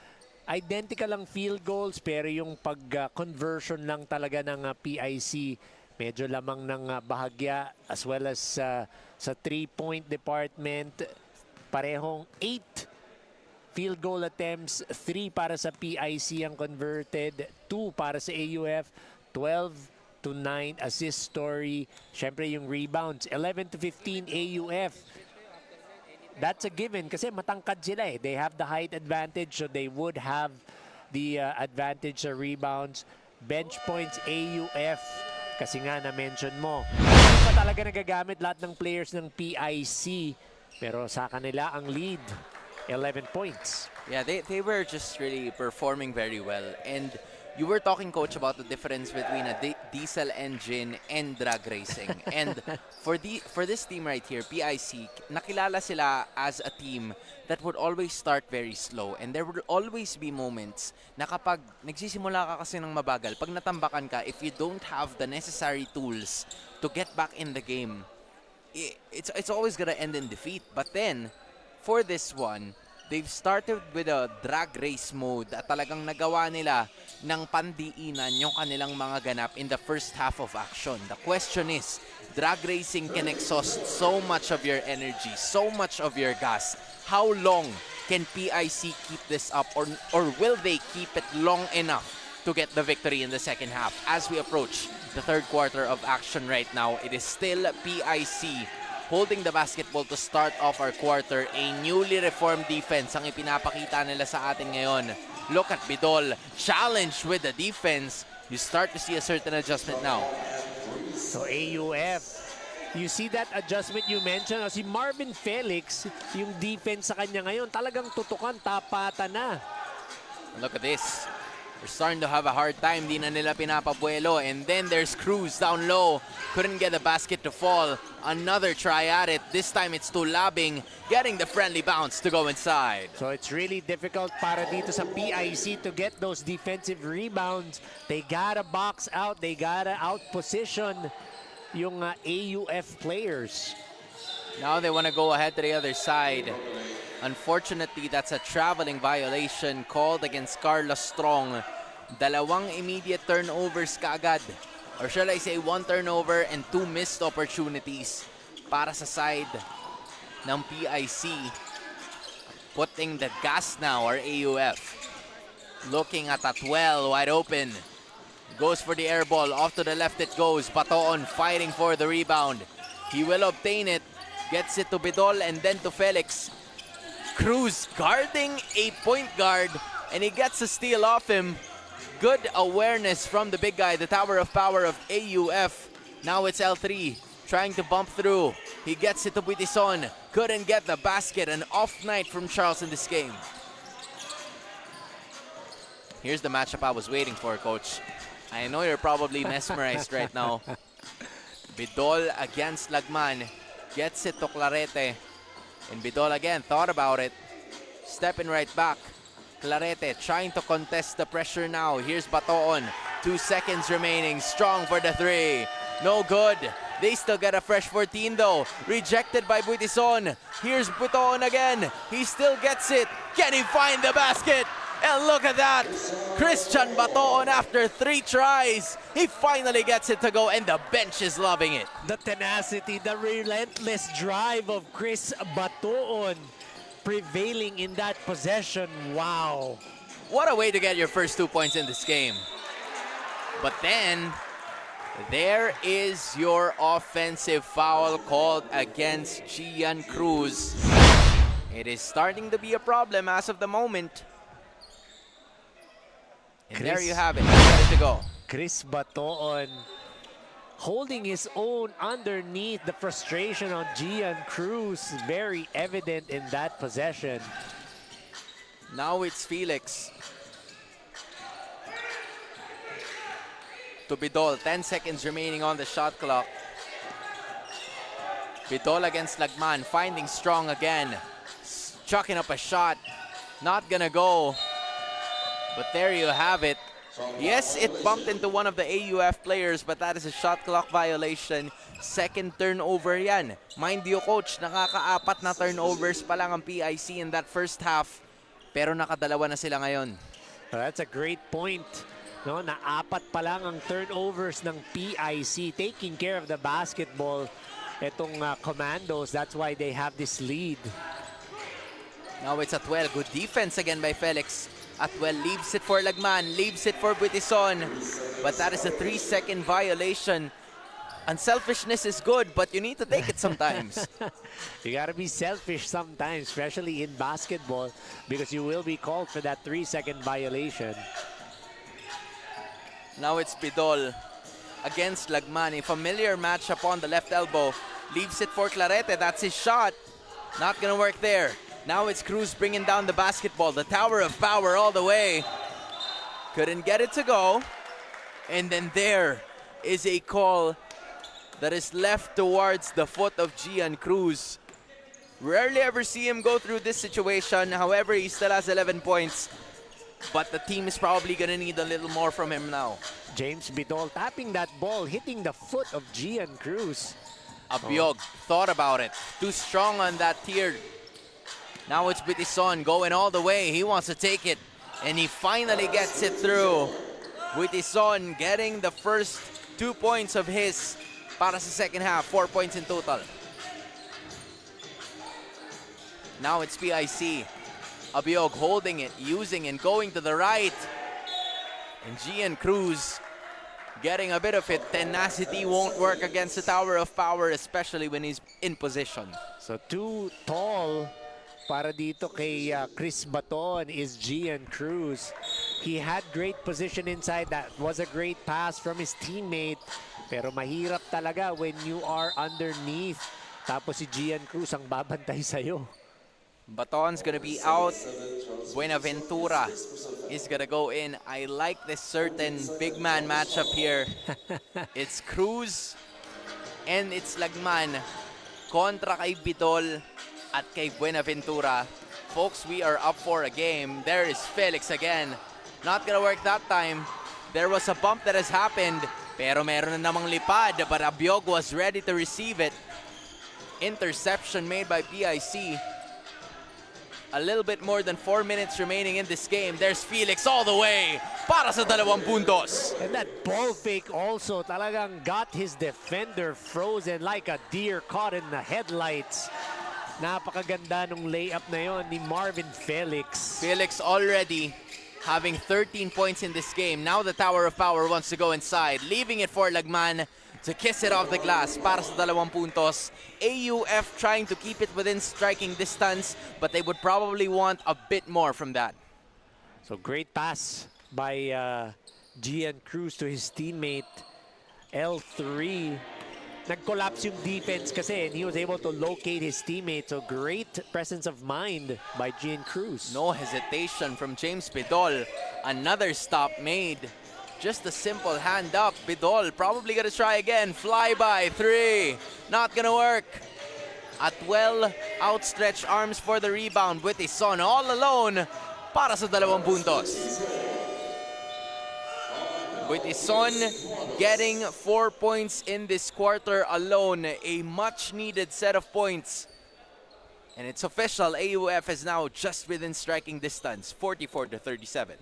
identical ang field goals, pero yung pag-conversion lang talaga ng PIC, medyo lamang ng bahagya, as well as sa 3-point department, parehong 8 field goal attempts, 3 para sa PIC ang converted, 2 para sa AUF, 12-9 assist story. Siyempre yung rebounds, 11-15 AUF. That's a given kasi matangkad sila eh. They have the height advantage, so they would have the advantage sa rebounds. Bench points, AUF, kasi nga na-mention mo. Hindi pa talaga nagagamit lahat ng players ng PIC, pero sa kanila ang lead, 11 points. Yeah, they were just really performing very well. And you were talking, Coach, about the difference between a diesel engine and drag racing. And for this team right here, PIC, nakilala sila as a team that would always start very slow. And there would always be moments na kapag nagsisimula ka kasi ng mabagal, pag natambakan ka, if you don't have the necessary tools to get back in the game, it's always gonna end in defeat. But then, for this one, they've started with a drag race mode at talagang nagawa nila ng pandiinan yung kanilang mga ganap in the first half of action. The question is, drag racing can exhaust so much of your energy, so much of your gas. How long can PIC keep this up, or will they keep it long enough to get the victory in the second half? As we approach the third quarter of action right now, it is still PIC holding the basketball to start off our quarter. A newly reformed defense ang ipinapakita nila sa atin ngayon. Look at Bidol, challenged with the defense. You start to see a certain adjustment now. So AUF, you see that adjustment you mentioned. Si Marvin Felix, yung defense sa kanya ngayon, talagang tutukan, tapatan na. Look at this. They're starting to have a hard time. Di na nila pinapabuelo. And then there's Cruz down low. Couldn't get the basket to fall. Another try at it. This time it's to Labing, getting the friendly bounce to go inside. So it's really difficult para dito sa PIC to get those defensive rebounds. They gotta box out. They gotta out-position yung AUF players. Now they want to go ahead to the other side. Unfortunately, that's a traveling violation called against Carlos Strong. Dalawang immediate turnovers kaagad. Or shall I say, 1 turnover and 2 missed opportunities para sa side ng PIC. Putting the gas now, our AUF. Looking at Atwell, wide open. Goes for the air ball. Off to the left it goes. Batoon fighting for the rebound. He will obtain it. Gets it to Bidol and then to Felix. Cruz guarding a point guard, and he gets a steal off him. Good awareness from the big guy, the tower of power of AUF. Now it's L3 trying to bump through. He gets it to Buitison. Couldn't get the basket. An off night from Charles in this game. Here's the matchup I was waiting for, Coach. I know you're probably mesmerized right now. Bidol against Lagman. Gets it to Clarete. And Bidol again thought about it. Stepping right back. Clarete trying to contest the pressure now. Here's Batoon. 2 seconds remaining. Strong for the three. No good. They still get a fresh 14 though. Rejected by Buitison. Here's Batoon again. He still gets it. Can he find the basket? And look at that. Christian Batoon after 3 tries. He finally gets it to go and the bench is loving it. The tenacity, the relentless drive of Chris Batoon prevailing in that possession. Wow. What a way to get your first 2 points in this game. But then, there is your offensive foul called against Gian Cruz. It is starting to be a problem as of the moment. And there you have it. Ready to go. Chris Batoon holding his own underneath. The frustration on Gian Cruz very evident in that possession. Now it's Felix. To Bidol, 10 seconds remaining on the shot clock. Bidol against Lagman, finding Strong again. Chucking up a shot, not gonna go. But there you have it. Yes, it bumped into one of the AUF players, but that is a shot clock violation. Second turnover yan. Mind you, coach, nakaka-4 na turnovers pa lang ang PIC in that first half. Pero nakadalawa na sila ngayon. That's a great point. No, na 4 pa lang ang turnovers ng PIC, taking care of the basketball. Itong Commandos, that's why they have this lead. Now it's Atwell. Good defense again by Felix. Atwell leaves it for Lagman, leaves it for Buitison. But that is a 3-second violation. Unselfishness is good, but you need to take it sometimes. You gotta be selfish sometimes, especially in basketball, because you will be called for that 3-second violation. Now it's Bidol against Lagman. A familiar matchup on the left elbow. Leaves it for Clarete. That's his shot. Not gonna work there. Now it's Cruz bringing down the basketball. The tower of power all the way. Couldn't get it to go. And then there is a call that is left towards the foot of Gian Cruz. Rarely ever see him go through this situation. However, he still has 11 points. But the team is probably gonna need a little more from him now. James Bidol tapping that ball, hitting the foot of Gian Cruz. Abiog thought about it. Too strong on that tier. Now it's Buitison going all the way. He wants to take it. And he finally gets it through. Buitison getting the first 2 points of his para sa second half. 4 points in total. Now it's PIC. Abiog holding it, using and going to the right. And Gian Cruz getting a bit of it. Tenacity won't work against the tower of power, especially when he's in position. So too tall para dito kay Chris Batoon is Gian Cruz. He had great position inside. That was a great pass from his teammate. Pero mahirap talaga when you are underneath. Tapos si Gian Cruz ang babantay sa'yo. Baton's gonna be out. Buenaventura is gonna go in. I like this certain big man matchup here. It's Cruz and it's Lagman kontra kay Bidol at kay Buenaventura. Folks, we are up for a game. There is Felix again. Not gonna work that time. There was a bump that has happened, pero meron na namang lipad, but Abiog was ready to receive it. Interception made by PIC. A little bit more than 4 minutes remaining in this game. There's Felix all the way para sa 2 puntos. And that ball fake also talagang got his defender frozen like a deer caught in the headlights. Napakaganda nung layup na yon ni Marvin Felix. Felix already having 13 points in this game. Now the Tower of Power wants to go inside, leaving it for Lagman to kiss it off the glass para sa 2 puntos. AUF trying to keep it within striking distance, but they would probably want a bit more from that. So great pass by Gian Cruz to his teammate L3. Nag-collapse yung defense kasi and he was able to locate his teammate. So great presence of mind by Gian Cruz. No hesitation from James Bidol. Another stop made. Just a simple hand up. Bidol probably gonna try again. Fly by 3. Not gonna work. At well, outstretched arms for the rebound. Buitison all alone para sa 2 puntos. Buitison getting 4 points in this quarter alone. A much needed set of points. And it's official, AUF is now just within striking distance, 44-37.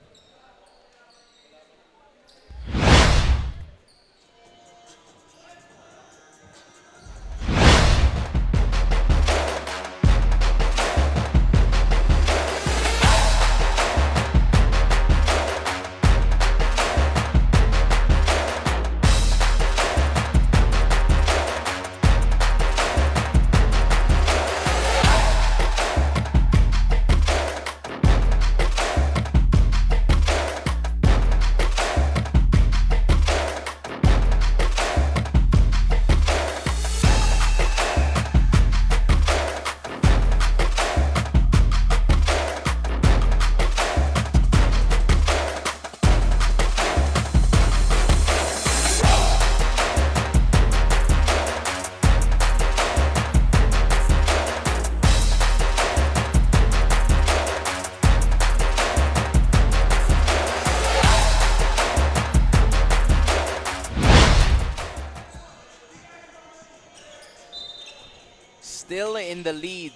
Still in the lead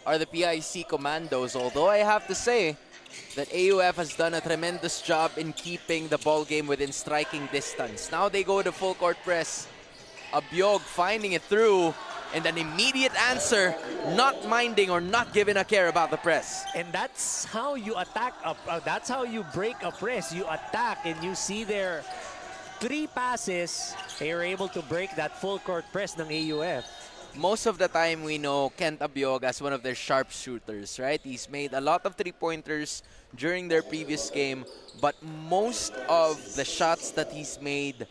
are the PIC Commandos, although I have to say that AUF has done a tremendous job in keeping the ball game within striking distance. Now they go to full court press. Abiog finding it through, and an immediate answer, not minding or not giving a care about the press. And that's how you attack, that's how you break a press. You attack, and you see there 3 passes, they are able to break that full court press ng AUF. Most of the time, we know Kent Abiog as one of their sharpshooters, right? He's made a lot of 3-pointers during their previous game, but most of the shots that he's made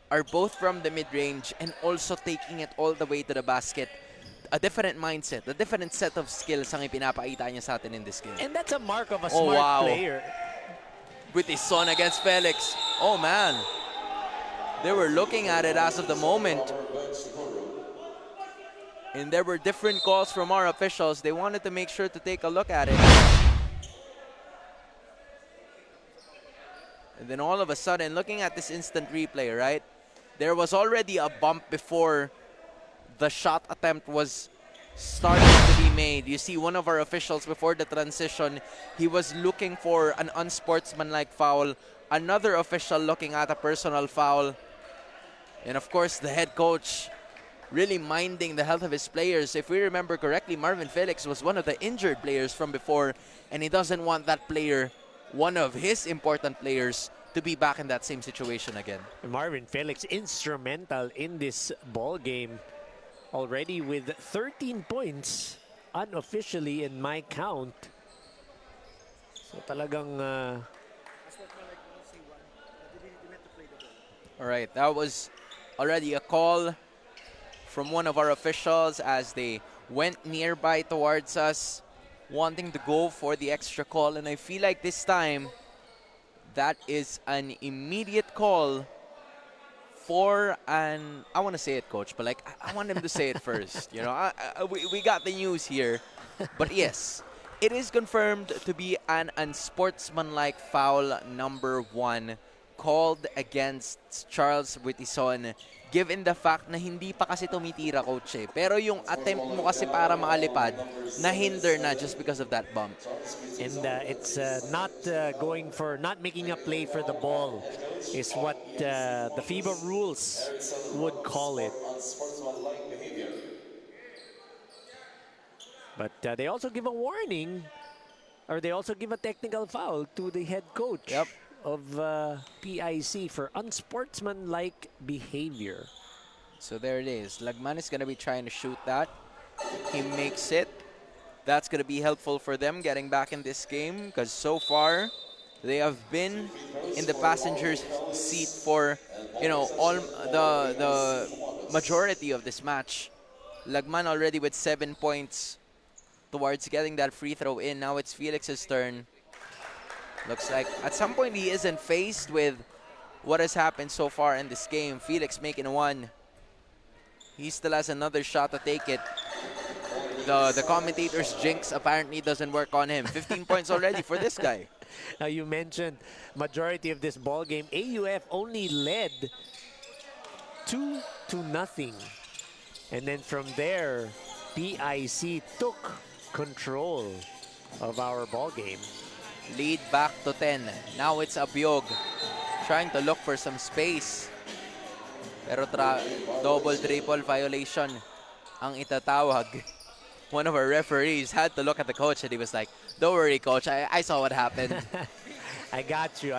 are both from the mid-range and also taking it all the way to the basket. A different mindset, a different set of skills ang ipinapakita niya sa atin in this game. And that's a mark of a smart player. With his son against Felix. Oh, man. They were looking at it as of the moment. And there were different calls from our officials. They wanted to make sure to take a look at it. And then all of a sudden, looking at this instant replay, right? There was already a bump before the shot attempt was starting to be made. You see one of our officials before the transition, he was looking for an unsportsmanlike foul. Another official looking at a personal foul. And of course, the head coach really minding the health of his players. If we remember correctly, Marvin Felix was one of the injured players from before, and he doesn't want that player, one of his important players, to be back in that same situation again. Marvin Felix instrumental in this ball game, already with 13 points unofficially in my count. So talagang all right, that was already a call from one of our officials as they went nearby towards us, wanting to go for the extra call. And I feel like this time, that is an immediate call for an... I want to say it, Coach, but like I want him to say it first. You know, we got the news here. But yes, it is confirmed to be an unsportsmanlike foul number 1 called against Charles Buitison, given the fact na hindi pa kasi tumitira, Coach, eh. Pero yung attempt mo kasi para maalipad, nahinder na just because of that bump. And it's not not making a play for the ball is what the FIBA rules would call it. But they also give a warning, or they also give a technical foul to the head coach of PIC for unsportsmanlike behavior. So there it is. Lagman is going to be trying to shoot that. He makes it. That's going to be helpful for them getting back in this game, because so far they have been in the passenger's seat for, you know, all the majority of this match. Lagman already with 7 points towards getting that free throw in. Now it's Felix's turn. Looks like at some point he isn't faced with what has happened so far in this game. Felix making one. He still has another shot to take it. The commentator's jinx apparently doesn't work on him. 15 points already for this guy. Now you mentioned majority of this ball game, AUF only led 2-0. And then from there, PIC took control of our ball game. Lead back to 10. Now it's Abiog trying to look for some space. Pero double-triple violation ang itatawag. One of our referees had to look at the coach and he was like, don't worry, coach, I saw what happened. I got you.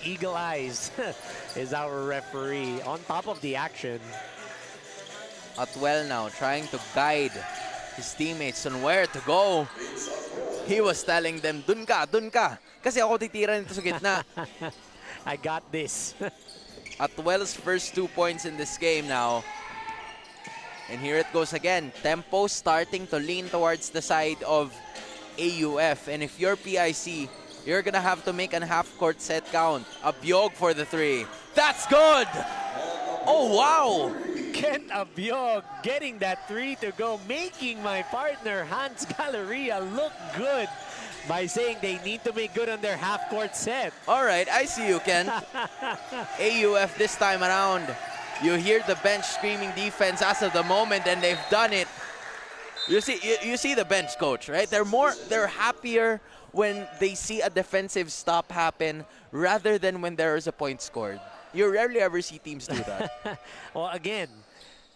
Eagle Eyes is our referee on top of the action. Atwell now trying to guide his teammates on where to go. He was telling them, dun ka. Kasi ako titira nito sa gitna. I got this. Atwell's first 2 points in this game now. And here it goes again. Tempo starting to lean towards the side of AUF. And if you're PIC, you're gonna have to make an half-court set count. Abiog for the 3. That's good! Oh, wow! Ken Abiog getting that 3 to go, making my partner Hans Galleria look good by saying they need to make good on their half-court set. All right, I see you, Ken. AUF this time around. You hear the bench screaming defense as of the moment, and they've done it. You see the bench, coach, right? They're happier when they see a defensive stop happen rather than when there is a point scored. You rarely ever see teams do that. Well, again,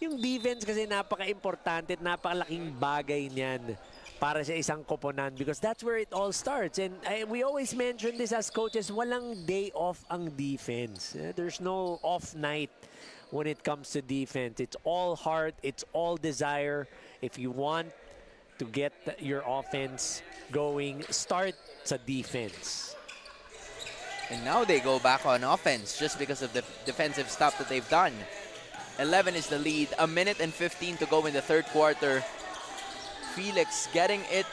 yung defense kasi napaka-importante at napakalaking bagay niyan para sa isang koponan because that's where it all starts. And we always mention this as coaches, walang day off ang defense. There's no off night when it comes to defense. It's all heart, it's all desire. If you want to get your offense going, start sa defense. And now they go back on offense just because of the defensive stop that they've done. 11 is the lead. 1 minute and 15 to go in the third quarter. Felix getting it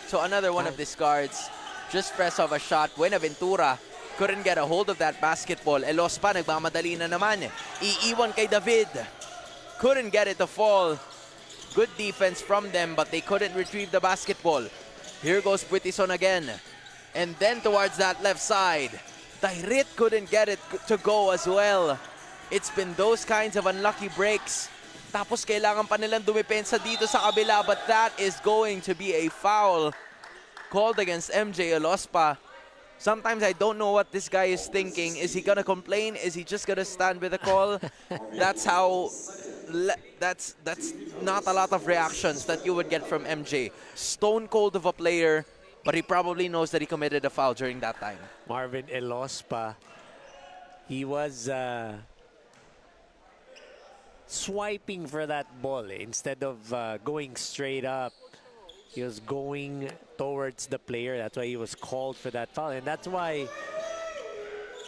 to another one of these guards. Just press off a shot. Buenaventura couldn't get a hold of that basketball. Elospa nagmamadali na naman. Iiwan kay David. Couldn't get it to fall. Good defense from them, but they couldn't retrieve the basketball. Here goes Buitison again. And then towards that left side, Dairit couldn't get it to go as well. It's been those kinds of unlucky breaks. Tapos kailangan pa nilang dumipensa dito sa kabila, but that is going to be a foul called against MJ Elospa. Sometimes I don't know what this guy is thinking. Is he gonna complain? Is he just gonna stand with the call? That's not a lot of reactions that you would get from MJ. Stone cold of a player, but he probably knows that he committed a foul during that time. Marvin Elospa, he was swiping for that ball instead of going straight up. He was going towards the player. That's why he was called for that foul. And that's why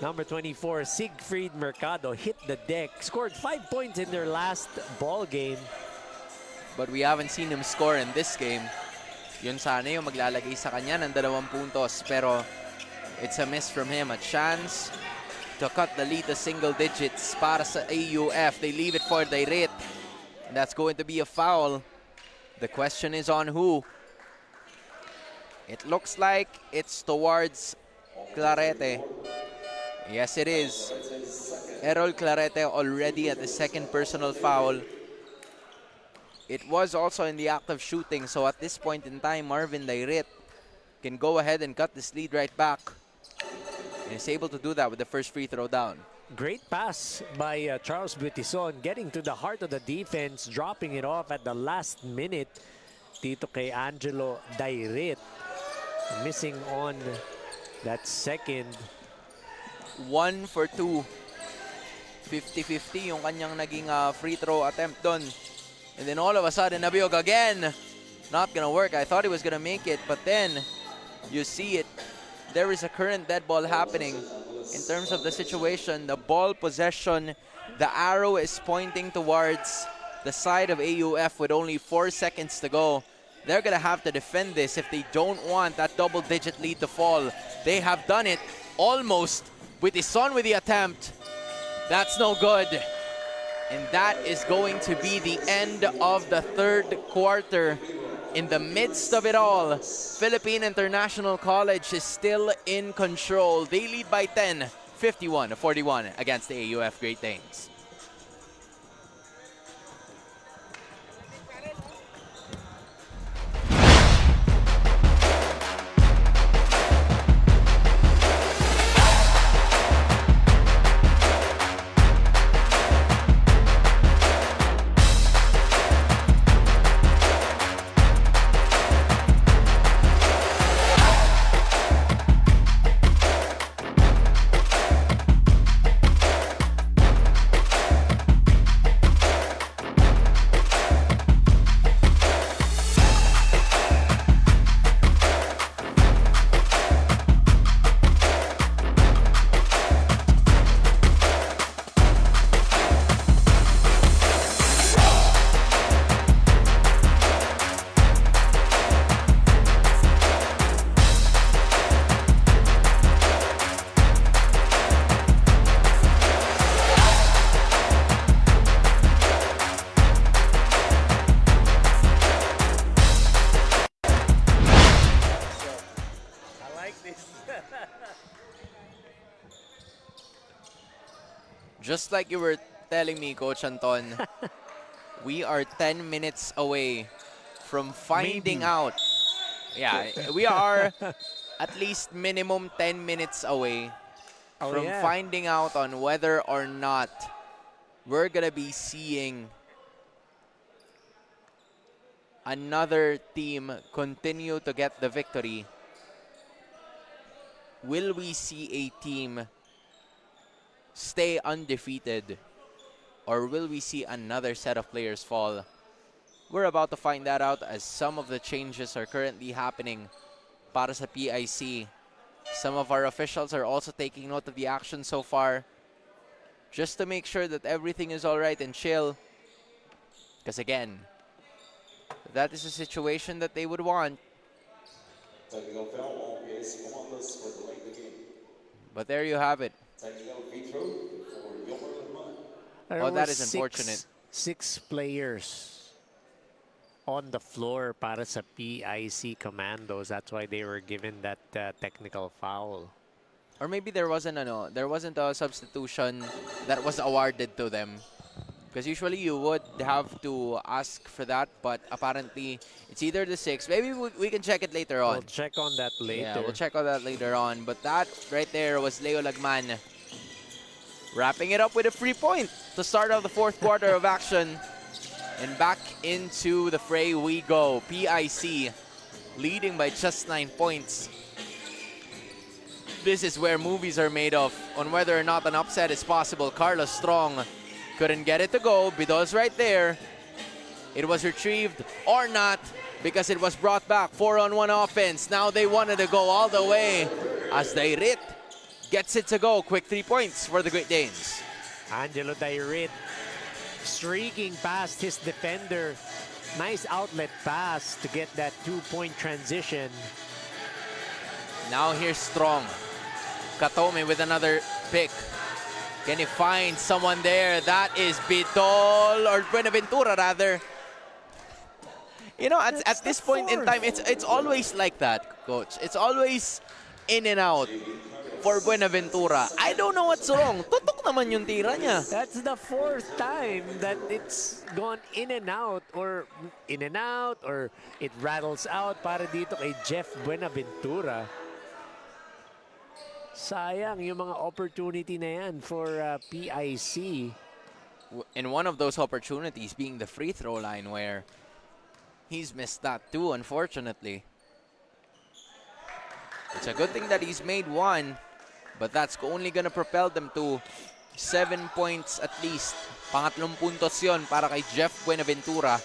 number 24, Siegfried Mercado, hit the deck, scored 5 points in their last ball game. But we haven't seen him score in this game. Yun sana yung maglalagay sa kanya ng 2 puntos. Pero it's a miss from him. A chance to cut the lead to single digits para sa AUF. They leave it for Dairit. That's going to be a foul. The question is on who? It looks like it's towards Clarete. Yes, it is. Errol Clarete already at the second personal foul. It was also in the act of shooting, so at this point in time, Marvin Dairit can go ahead and cut this lead right back. And is able to do that with the first free throw down. Great pass by Charles Buitison, getting to the heart of the defense, dropping it off at the last minute dito kay Angelo Dairit. Missing on that second. 1 for 2. 50-50 yung kanyang naging free throw attempt doon. And then all of a sudden, Abiog again. Not gonna work. I thought he was gonna make it, but then you see it. There is a current dead ball happening in terms of the situation. The ball possession, the arrow is pointing towards the side of AUF with only 4 seconds to go. They're gonna have to defend this if they don't want that double-digit lead to fall. They have done it almost. Buitison with the attempt. That's no good. And that is going to be the end of the third quarter. In the midst of it all, Philippine International College is still in control. They lead by 10, 51-41 against the AUF Great Danes. Just like you were telling me, Coach Anton, we are 10 minutes away from finding Maybe. out. Yeah, we are at least minimum 10 minutes away from yeah. finding out on whether or not we're going to be seeing another team continue to get the victory. Will we see a team stay undefeated, or will we see another set of players fall? We're about to find that out as some of the changes are currently happening para sa PIC. Some of our officials are also taking note of the action so far, just to make sure that everything is all right and chill. Because again, that is a situation that they would want. Technical foul on PIC Commanders for delaying the game. But there you have it. Technical free throw for Yomer. There Oh, that were is unfortunate. Six players on the floor para sa PIC Commandos. That's why they were given that technical foul. Or maybe there wasn't a substitution that was awarded to them. Because usually you would have to ask for that, but apparently it's either the 6. Maybe we can check it later on. We'll check on that later. Yeah, we'll check on that later on. But that right there was Leo Lagman wrapping it up with a free point to start off the fourth quarter of action. And back into the fray we go. PIC leading by just 9 points. This is where movies are made of on whether or not an upset is possible. Carlos Strong couldn't get it to go. Bidol's right there. It was retrieved or not because it was brought back. 4-on-1 offense. Now they wanted to go all the way as Dairit gets it to go. Quick 3 points for the Great Danes. Angelo Dairit streaking past his defender. Nice outlet pass to get that 2-point transition. Now here's Strong. Katome with another pick. Can he find someone there? That is Bidol, or Buenaventura rather. You know, at this point in time, it's always like that, Coach. It's always in and out for Buenaventura. I don't know what's wrong. Tutok naman yung tira niya. That's the 4th time that it's gone in and out, or it rattles out para dito kay Jeff Buenaventura. Sayang yung mga opportunity na yan for PIC. In one of those opportunities being the free throw line where he's missed that too, unfortunately. It's a good thing that he's made one, but that's only gonna propel them to 7 points at least. Pangatlong puntos yun para kay Jeff Buenaventura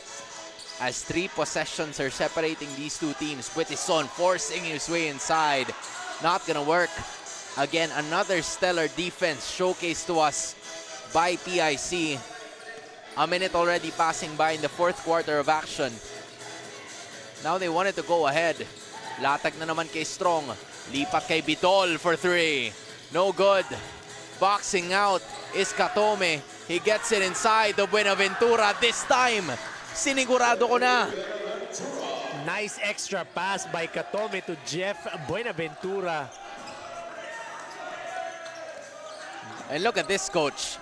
as 3 possessions are separating these two teams. Buetison forcing his way inside. Not gonna work. Again, another stellar defense showcased to us by PIC. A minute already passing by in the fourth quarter of action. Now they wanted to go ahead. Latag na naman kay Strong. Lipat kay Bidol for 3. No good. Boxing out is Katome. He gets it inside the Buenaventura. This time, sinigurado ko na. Nice extra pass by Katome to Jeff Buenaventura. And look at this, coach.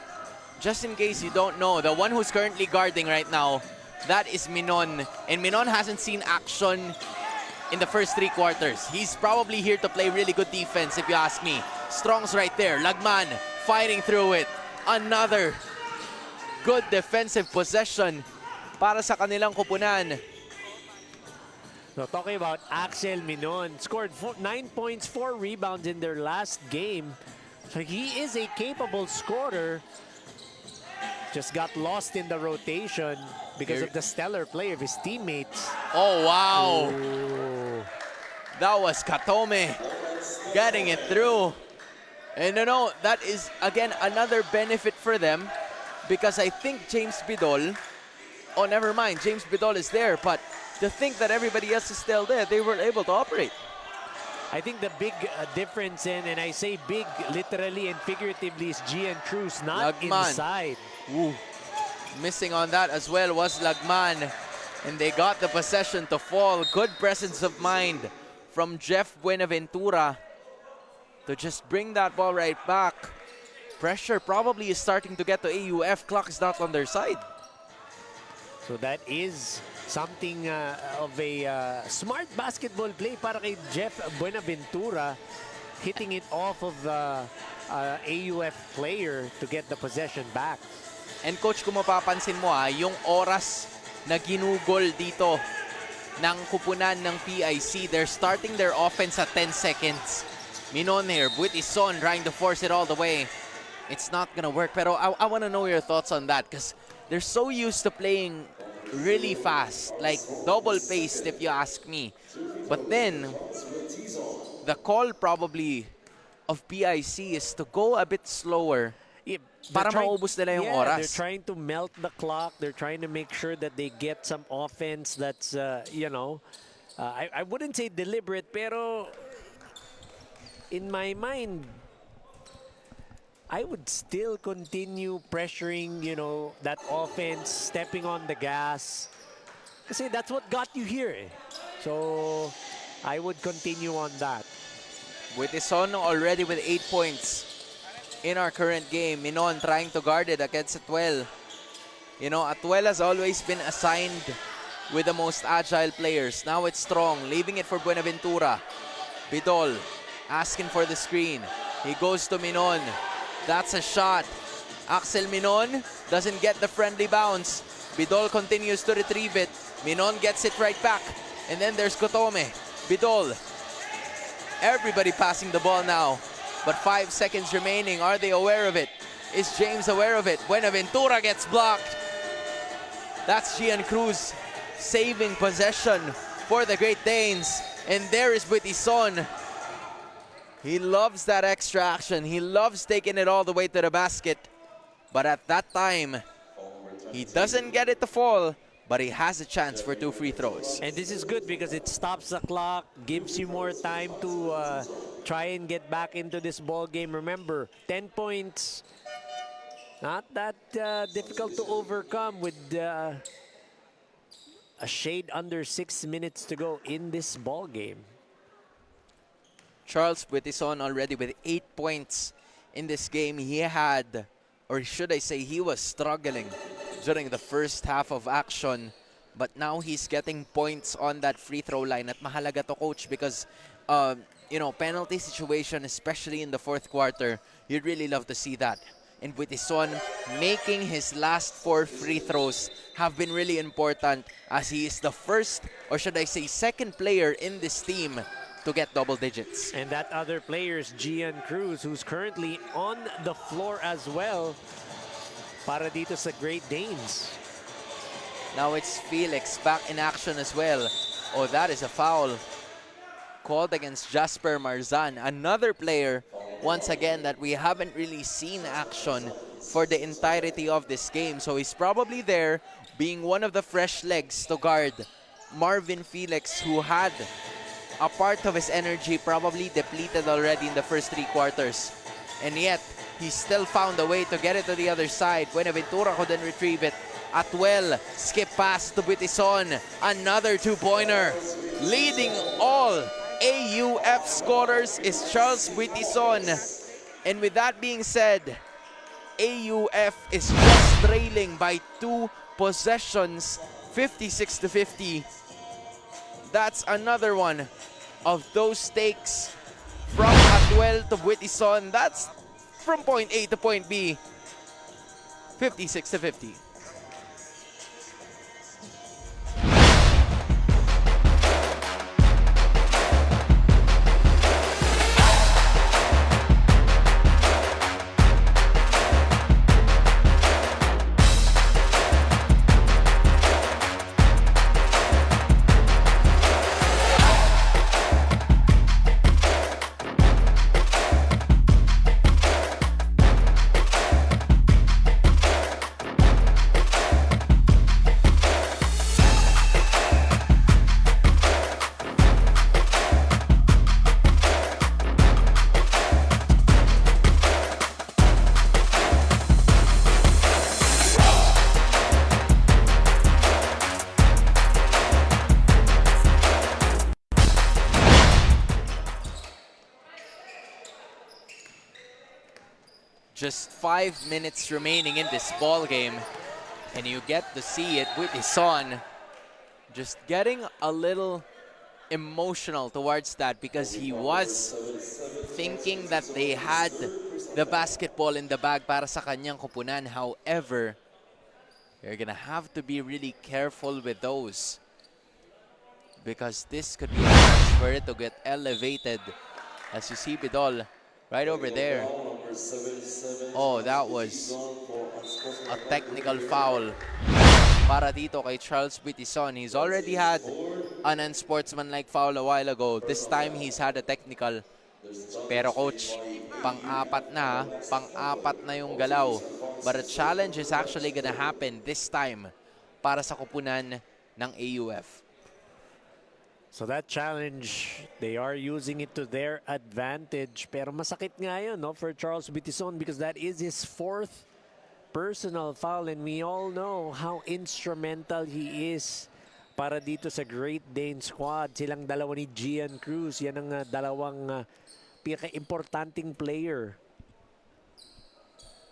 Just in case you don't know, the one who's currently guarding right now, that is Minon. And Minon hasn't seen action in the first 3 quarters. He's probably here to play really good defense, if you ask me. Strong's right there. Lagman fighting through it. Another good defensive possession para sa kanilang kupunan. So talking about Axel Minon, scored 9 points, 4 rebounds in their last game. So he is a capable scorer. Just got lost in the rotation because of the stellar play of his teammates. Oh, wow. Ooh. That was Katome getting it through. And that is, again, another benefit for them because I think James Bidol, oh, never mind, James Bidol is there, but to think that everybody else is still there, they were able to operate. I think the big difference and I say big literally and figuratively, is Gian Cruz, not Lagman. inside. Ooh. Missing on that as well was Lagman. And they got the possession to fall. Good presence of mind from Jeff Buenaventura to just bring that ball right back. Pressure probably is starting to get to AUF. Clock is not on their side. So that is something of a smart basketball play para kay Jeff Buenaventura, hitting it off of the AUF player to get the possession back. And coach, kung mapapansin mo yung oras na ginugol dito ng kupunan ng PIC, they're starting their offense at 10 seconds. Minon here, Buitison trying to force it all the way. It's not gonna work, pero I want to know your thoughts on that because they're so used to playing really fast, like double-paced if you ask me. But then, the call probably of PIC is to go a bit slower para maubos nila yung oras. They're trying to melt the clock. They're trying to make sure that they get some offense that's, I wouldn't say deliberate, pero in my mind, I would still continue pressuring, that offense, stepping on the gas. Kasi that's what got you here. So, I would continue on that. Buitison already with 8 points in our current game. Minon trying to guard it against Atuel. Atuel has always been assigned with the most agile players. Now it's Strong, leaving it for Buenaventura. Bidol asking for the screen. He goes to Minon. That's a shot. Axel Minon doesn't get the friendly bounce. Bidol continues to retrieve it. Minon gets it right back. And then there's Kotome. Bidol. Everybody passing the ball now. But 5 seconds remaining. Are they aware of it? Is James aware of it? Buenaventura gets blocked. That's Gian Cruz saving possession for the Great Danes. And there is Buitison. He loves that extra action. He loves taking it all the way to the basket. But at that time, he doesn't get it to fall, but he has a chance for 2 free throws. And this is good because it stops the clock, gives you more time to try and get back into this ball game. Remember, 10 points, not that difficult to overcome with a shade under 6 minutes to go in this ball game. Charles Buitison already with 8 points in this game. He had, or should I say, he was struggling during the first half of action. But now he's getting points on that free throw line. At mahalaga to, coach, because, penalty situation, especially in the fourth quarter, you'd really love to see that. And Buitison making his last 4 free throws have been really important as he is the first, or should I say, second player in this team to get double digits. And that other player is Gian Cruz, who's currently on the floor as well para dito sa Great Danes. Now it's Felix back in action as well. Oh, that is a foul called against Jasper Marzan. Another player, once again, that we haven't really seen action for the entirety of this game. So he's probably there being one of the fresh legs to guard Marvin Felix, who had a part of his energy probably depleted already in the first 3 quarters. And yet, he still found a way to get it to the other side. Buenaventura couldn't retrieve it. Atwell, skip pass to Buitison. Another two-pointer. Leading all AUF scorers is Charles Buitison. And with that being said, AUF is just trailing by 2 possessions, 56 to 50. That's another one of those stakes from Atwell to Buitison. That's from point A to point B, 56 to 50. Just 5 minutes remaining in this ball game, and you get to see it with his son just getting a little emotional towards that because he was thinking that they had the basketball in the bag para sa kanyang kupunan. However, you're gonna have to be really careful with those because this could be a chance for it to get elevated. As you see Bidol right over there. Oh, that was a technical foul para dito kay Charles Buitison. He's already had an unsportsmanlike foul a while ago. This time, he's had a technical. Pero coach, pang-apat na yung galaw. But a challenge is actually gonna happen this time para sa kupunan ng AUF. So that challenge, they are using it to their advantage. Pero masakit nga yun, no, for Charles Buitison because that is his 4th personal foul and we all know how instrumental he is para dito sa Great Dane squad. Silang dalawa ni Gian Cruz. Yan ang dalawang pinaka-importanting player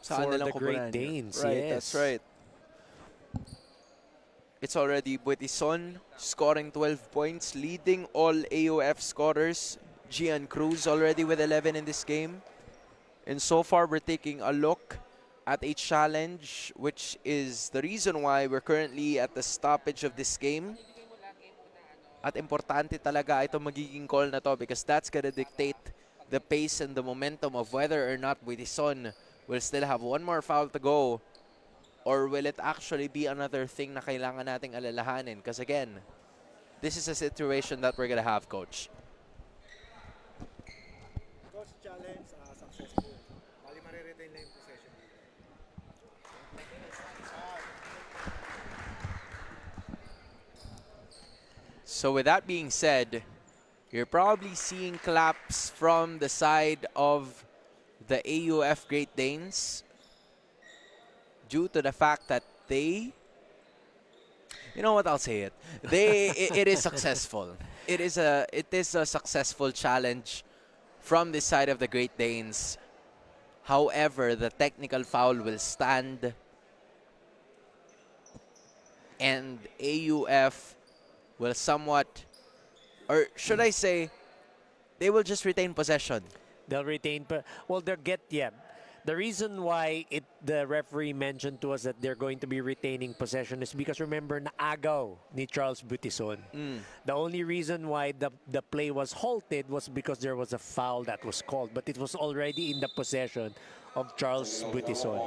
Saan for nilang the Great kupunan? Danes. Right, yes. that's right. It's already Buitison scoring 12 points, leading all AUF scorers. Gian Cruz already with 11 in this game. And so far, we're taking a look at a challenge, which is the reason why we're currently at the stoppage of this game. At importante talaga ito magiging call na to because that's gonna dictate the pace and the momentum of whether or not Buitison will still have one more foul to go. Or will it actually be another thing na kailangan nating alalahanin? Because again, this is a situation that we're gonna have, Coach. Coach, challenge, successful. Bali mariretain lang yung possession. So with that being said, you're probably seeing claps from the side of the AUF Great Danes due to the fact that they, you know what, I'll say it. It is successful. It is a successful challenge from the side of the Great Danes. However, the technical foul will stand and AUF will somewhat, or should I say, they will just retain possession. They'll retain, well, they'll get, yeah. The reason why the referee mentioned to us that they're going to be retaining possession is because remember, naagaw ni Charles Buitison. The only reason why the play was halted was because there was a foul that was called, but it was already in the possession of Charles Buitison.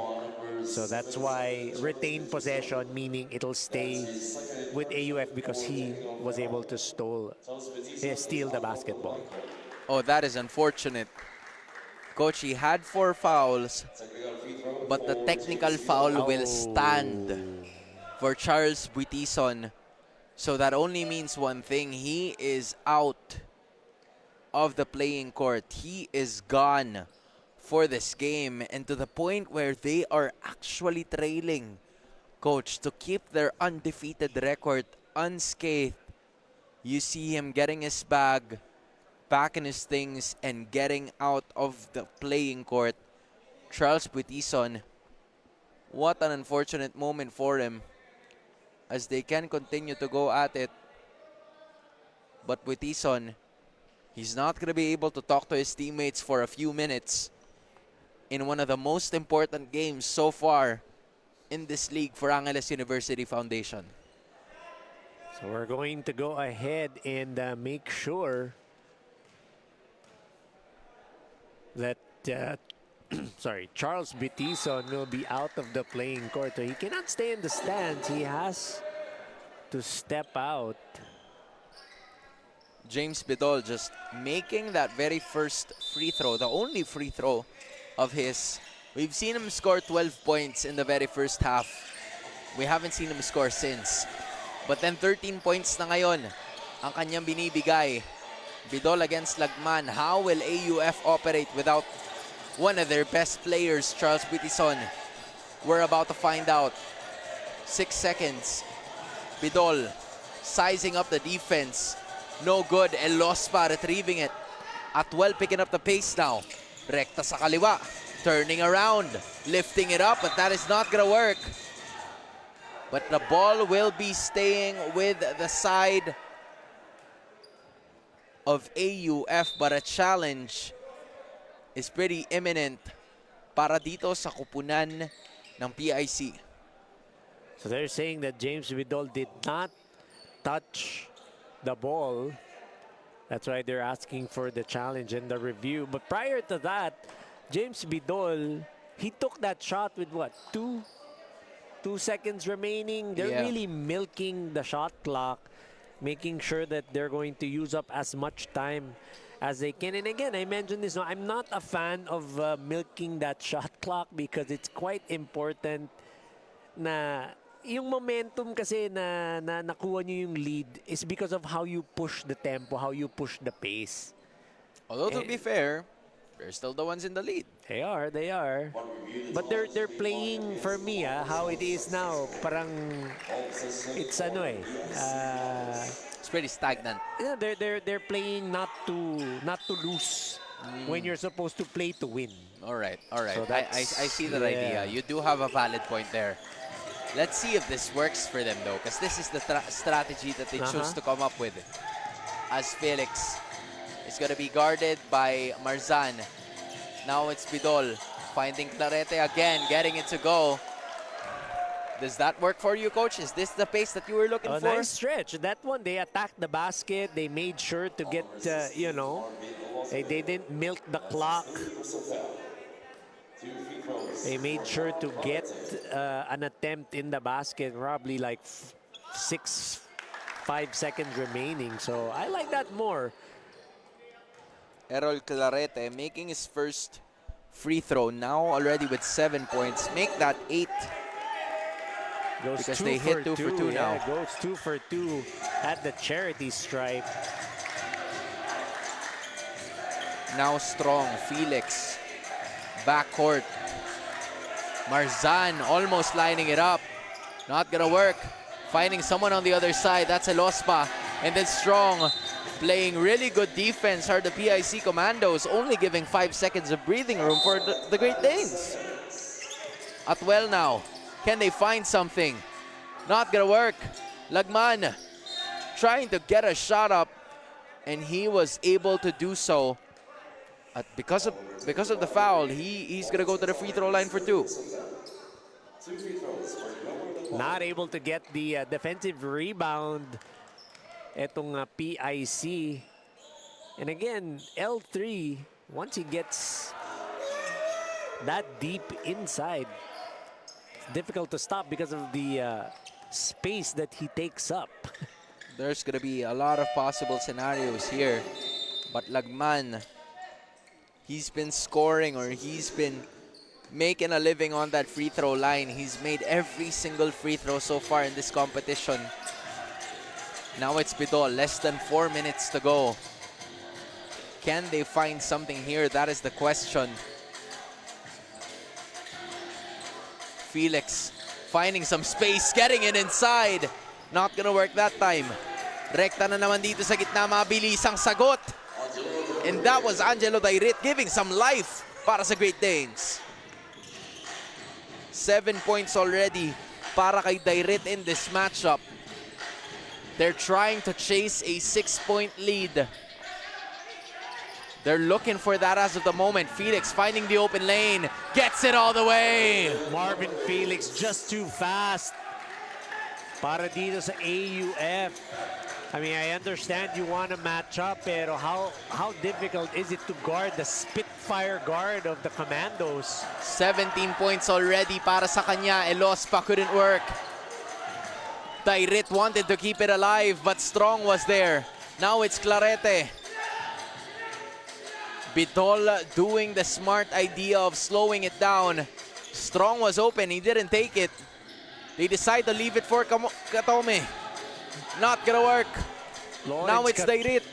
So that's why retain possession, meaning it'll stay with AUF because he was able to steal the basketball. Oh, that is unfortunate. Coach, he had 4 fouls, but the technical foul will stand for Charles Buitison. So that only means one thing. He is out of the playing court. He is gone for this game, and to the point where they are actually trailing, Coach, to keep their undefeated record unscathed. You see him getting his bag, packing his things, and getting out of the playing court. Charles Buitison, what an unfortunate moment for him, as they can continue to go at it. But Buitison, he's not going to be able to talk to his teammates for a few minutes in one of the most important games so far in this league for Angeles University Foundation. So we're going to go ahead and make sure that Charles Buitison will be out of the playing court. So he cannot stay in the stands. He has to step out. James Bidol just making that very first free throw, the only free throw of his. We've seen him score 12 points in the very first half. We haven't seen him score since. But then 13 points na ngayon ang kanyang binibigay. Bidol against Lagman. How will AUF operate without one of their best players, Charles Buitison? We're about to find out. 6 seconds. Bidol sizing up the defense. No good. Elospa retrieving it. Atwell picking up the pace now. Rekta sa kaliwa. Turning around. Lifting it up, but that is not going to work. But the ball will be staying with the side of AUF, but a challenge is pretty imminent para dito sa kupunan ng PIC. So they're saying that James Bidol did not touch the ball. That's why they're asking for the challenge and the review. But prior to that, James Bidol, he took that shot with what? 2 seconds remaining. They're really milking the shot clock, making sure that they're going to use up as much time as they can. And again, I mentioned this, no, I'm not a fan of milking that shot clock because it's quite important na yung momentum kasi na nakuha nyo yung lead is because of how you push the tempo, how you push the pace. Although to be fair, they're still the ones in the lead. They are. But they're playing for me, how it is now. Parang it's It's pretty stagnant. yeah, they're playing not to lose when you're supposed to play to win. All right. So I see that idea. You do have a valid point there. Let's see if this works for them, though, because this is the strategy that they chose to come up with. As Felix is going to be guarded by Marzan. Now it's Bidol finding Clarete again, getting it to go. Does that work for you, Coach? Is this the pace that you were looking for? Nice stretch. That one, they attacked the basket. They made sure to get, they didn't milk the clock. They made sure to get an attempt in the basket, probably like 5 seconds remaining. So I like that more. Errol Clarete making his first free throw now already with 7 points. Make that 8. Goes because 2 they hit for 2 for 2 now. Yeah, goes 2 for 2 at the charity stripe. Now strong. Felix. Backcourt. Marzan almost lining it up. Not gonna work. Finding someone on the other side. That's Elospa. And then Strong playing really good defense are the PIC Commandos, only giving 5 seconds of breathing room for the Great Danes. Atwell now. Can they find something? Not gonna work. Lagman trying to get a shot up, and he was able to do so. Because of the foul, he's gonna go to the free throw line for 2. Not able to get the defensive rebound. Etong PIC. And again, L3, once he gets that deep inside, it's difficult to stop because of the space that he takes up. There's gonna be a lot of possible scenarios here, but Lagman, he's been scoring, or he's been making a living on that free throw line. He's made every single free throw so far in this competition. Now it's Bidol, less than 4 minutes to go. Can they find something here? That is the question. Felix finding some space, getting it inside. Not gonna work that time. Rekta na naman dito sa gitna, mabilis ang sagot. And that was Angelo Dairit giving some life para sa Great Danes. 7 points already para kay Dairit in this matchup. They're trying to chase a 6-point lead. They're looking for that as of the moment. Felix finding the open lane. Gets it all the way. Marvin Felix just too fast para dito sa AUF. I mean, I understand you want to match up, pero how difficult is it to guard the Spitfire guard of the Commandos? 17 points already para sa kanya. Elospa couldn't work. Dairit wanted to keep it alive, but Strong was there. Now it's Clarete. Bitol doing the smart idea of slowing it down. Strong was open, he didn't take it. They decide to leave it for Katome. Not gonna work. Now it's Dairit.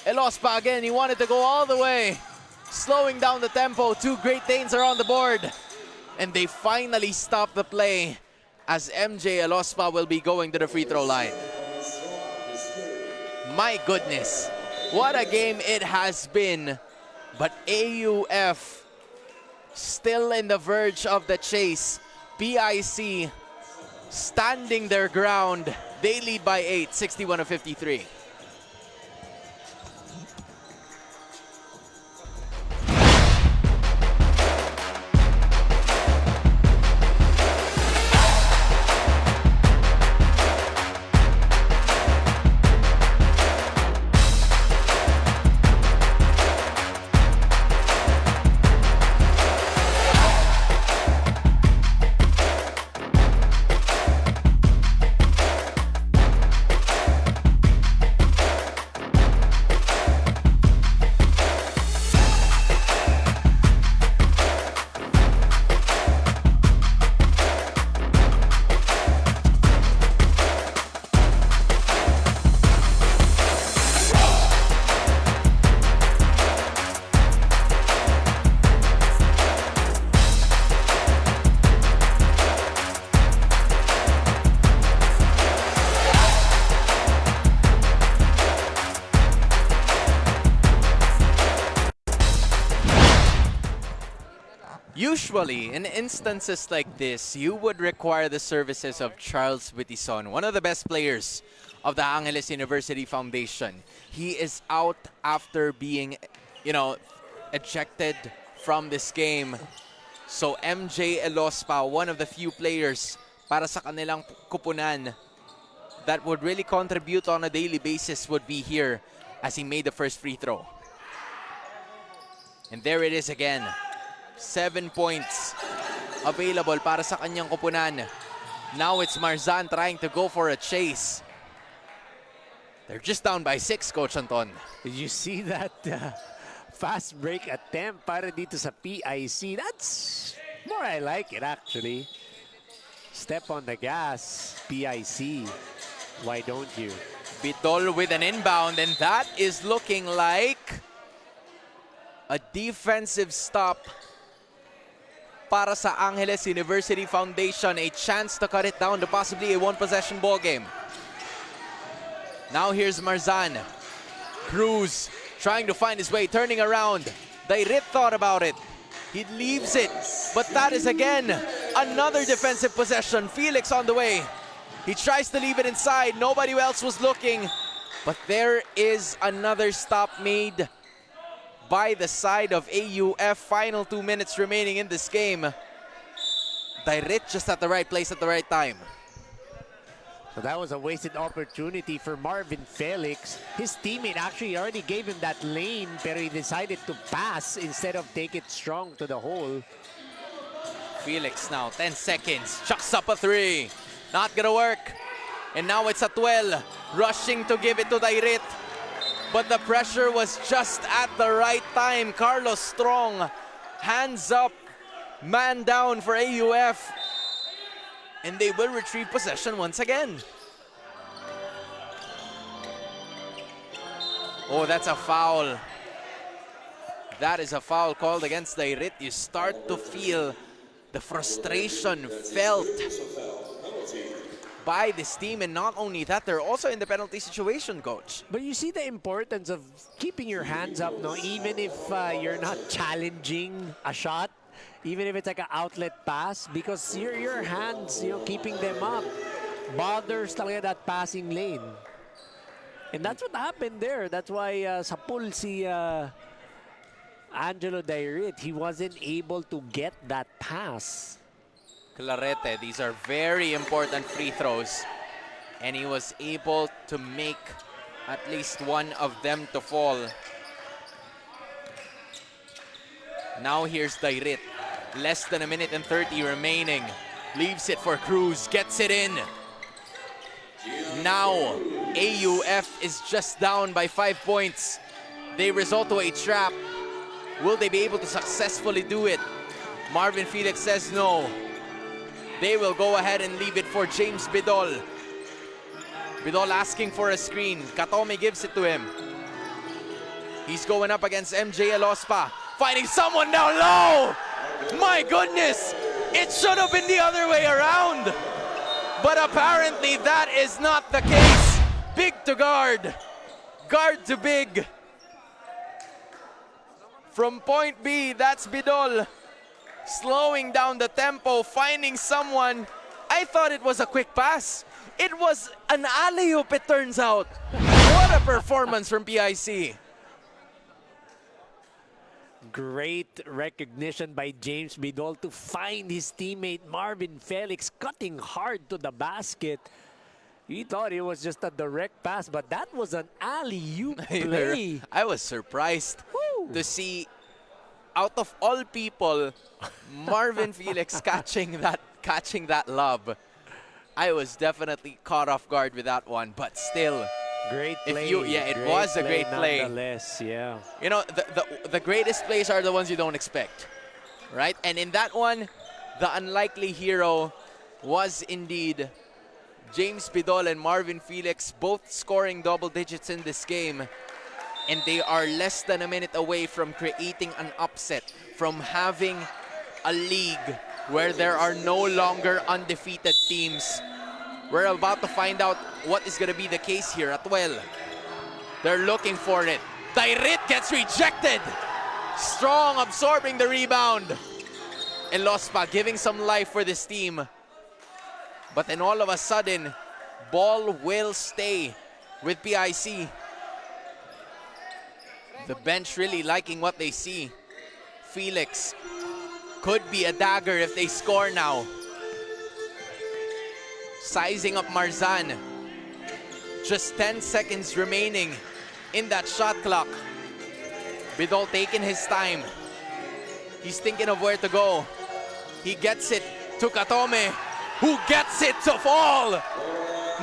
Elospa again, he wanted to go all the way. Slowing down the tempo, 2 Great Danes are on the board. And they finally stop the play as MJ Elospa will be going to the free throw line. My goodness. What a game it has been, but AUF still in the verge of the chase. PIC standing their ground. They lead by 8, 61-53. Usually, in instances like this, you would require the services of Charles Witison, one of the best players of the Angeles University Foundation. He is out after being, ejected from this game. So MJ Elospa, one of the few players para sa kanilang kupunan that would really contribute on a daily basis would be here as he made the first free throw. And there it is again. 7 points available para sa kanyang kupunan. Now it's Marzan trying to go for a chase. They're just down by 6, Coach Anton. Did you see that fast break attempt para dito sa PIC? That's more I like it actually. Step on the gas, PIC. Why don't you? Bitol with an inbound, and that is looking like a defensive stop para sa Angeles University Foundation. A chance to cut it down to possibly a 1-possession ball game. Now here's Marzan. Cruz trying to find his way, turning around. Dairit thought about it. He leaves it, but that is again another defensive possession. Felix on the way. He tries to leave it inside. Nobody else was looking, but there is another stop made by the side of AUF. Final 2 minutes remaining in this game. Dairit just at the right place at the right time. So that was a wasted opportunity for Marvin Felix. His teammate actually already gave him that lane, but he decided to pass instead of take it strong to the hole. Felix now, 10 seconds, chucks up a 3. Not gonna work. And now it's Atuel rushing to give it to Dairit. But the pressure was just at the right time. Carlos Strong, hands up, man down for AUF. And they will retrieve possession once again. Oh, that's a foul. That is a foul called against Dairit. You start to feel the frustration felt by this team, and not only that, they're also in the penalty situation, coach. But you see the importance of keeping your hands up, no? Even if you're not challenging a shot, even if it's like an outlet pass, because your hands, keeping them up, bothers talaga that passing lane. And that's what happened there. That's why sa pool si Angelo Dairit, he wasn't able to get that pass. Clarete, these are very important free throws, and he was able to make at least one of them to fall. Now here's Dairit. Less than a minute and 30 remaining. Leaves it for Cruz, gets it in. Now AUF is just down by 5 points. They resort to a trap. Will they be able to successfully do it? Marvin Felix says no. They will go ahead and leave it for James Bidol. Bidol asking for a screen. Katome gives it to him. He's going up against MJ Elospa. Finding someone down low! My goodness! It should have been the other way around. But apparently that is not the case. Big to guard. Guard to big. From point B, that's Bidol. Slowing down the tempo, finding someone. I thought it was a quick pass. It was an alley-oop, it turns out. What a performance from PIC. Great recognition by James Bidol to find his teammate Marvin Felix cutting hard to the basket. He thought it was just a direct pass, but that was an alley-oop play. I was surprised Woo. to see, out of all people, Marvin Felix catching that lob. I was definitely caught off guard with that one, but still. Great If play. it was a great play. Nonetheless, yeah. You know, the greatest plays are the ones you don't expect, right? And in that one, the unlikely hero was indeed James Bidol and Marvin Felix, both scoring double digits in this game. And they are less than a minute away from creating an upset, from having a league where there are no longer undefeated teams. We're about to find out what is going to be the case here at well. They're looking for it. Dairit gets rejected. Strong absorbing the rebound. Elospa giving some life for this team. But then all of a sudden, ball will stay with PIC. The bench really liking what they see. Felix could be a dagger if they score now. Sizing up Marzan. Just 10 seconds remaining in that shot clock. Bidol taking his time. He's thinking of where to go. He gets it to Katome, who gets it to fall.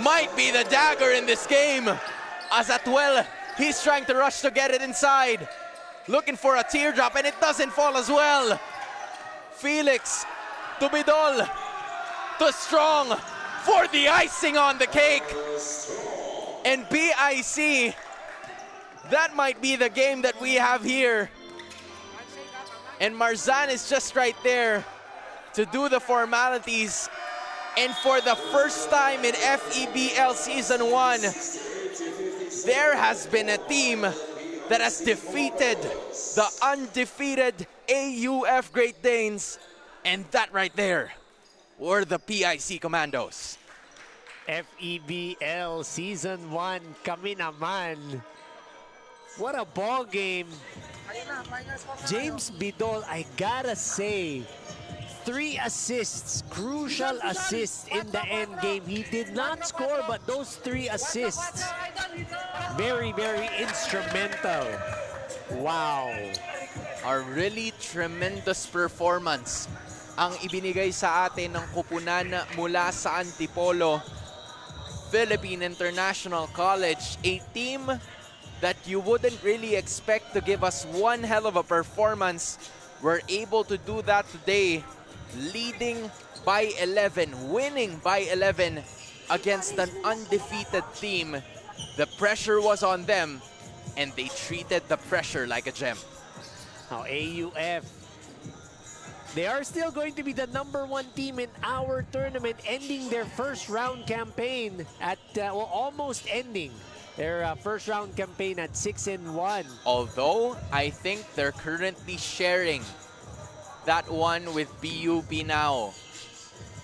Might be the dagger in this game. As at well, he's trying to rush to get it inside. Looking for a teardrop, and it doesn't fall as well. Felix to Bidol to Strong for the icing on the cake. And PIC, that might be the game that we have here. And Marzan is just right there to do the formalities. And for the first time in FEBL Season 1, there has been a team that has defeated the undefeated AUF Great Danes. And that right there were the PIC Commandos. FEBL Season 1, kami naman. What a ball game. James Bidol, I gotta say, 3 assists, crucial assists in the end game. He did not score, but those 3 assists, very, very instrumental. Wow. A really tremendous performance ang ibinigay sa atin ng kupunan mula sa Antipolo Philippine International College, a team that you wouldn't really expect to give us one hell of a performance. We're able to do that today, leading by 11, winning by 11 against an undefeated team. The pressure was on them, and they treated the pressure like a gem. Now AUF They are still going to be the #1 team in our tournament, ending their first round campaign at, well, almost ending their first round campaign at 6-1. Although, I think they're currently sharing that one with PUP now.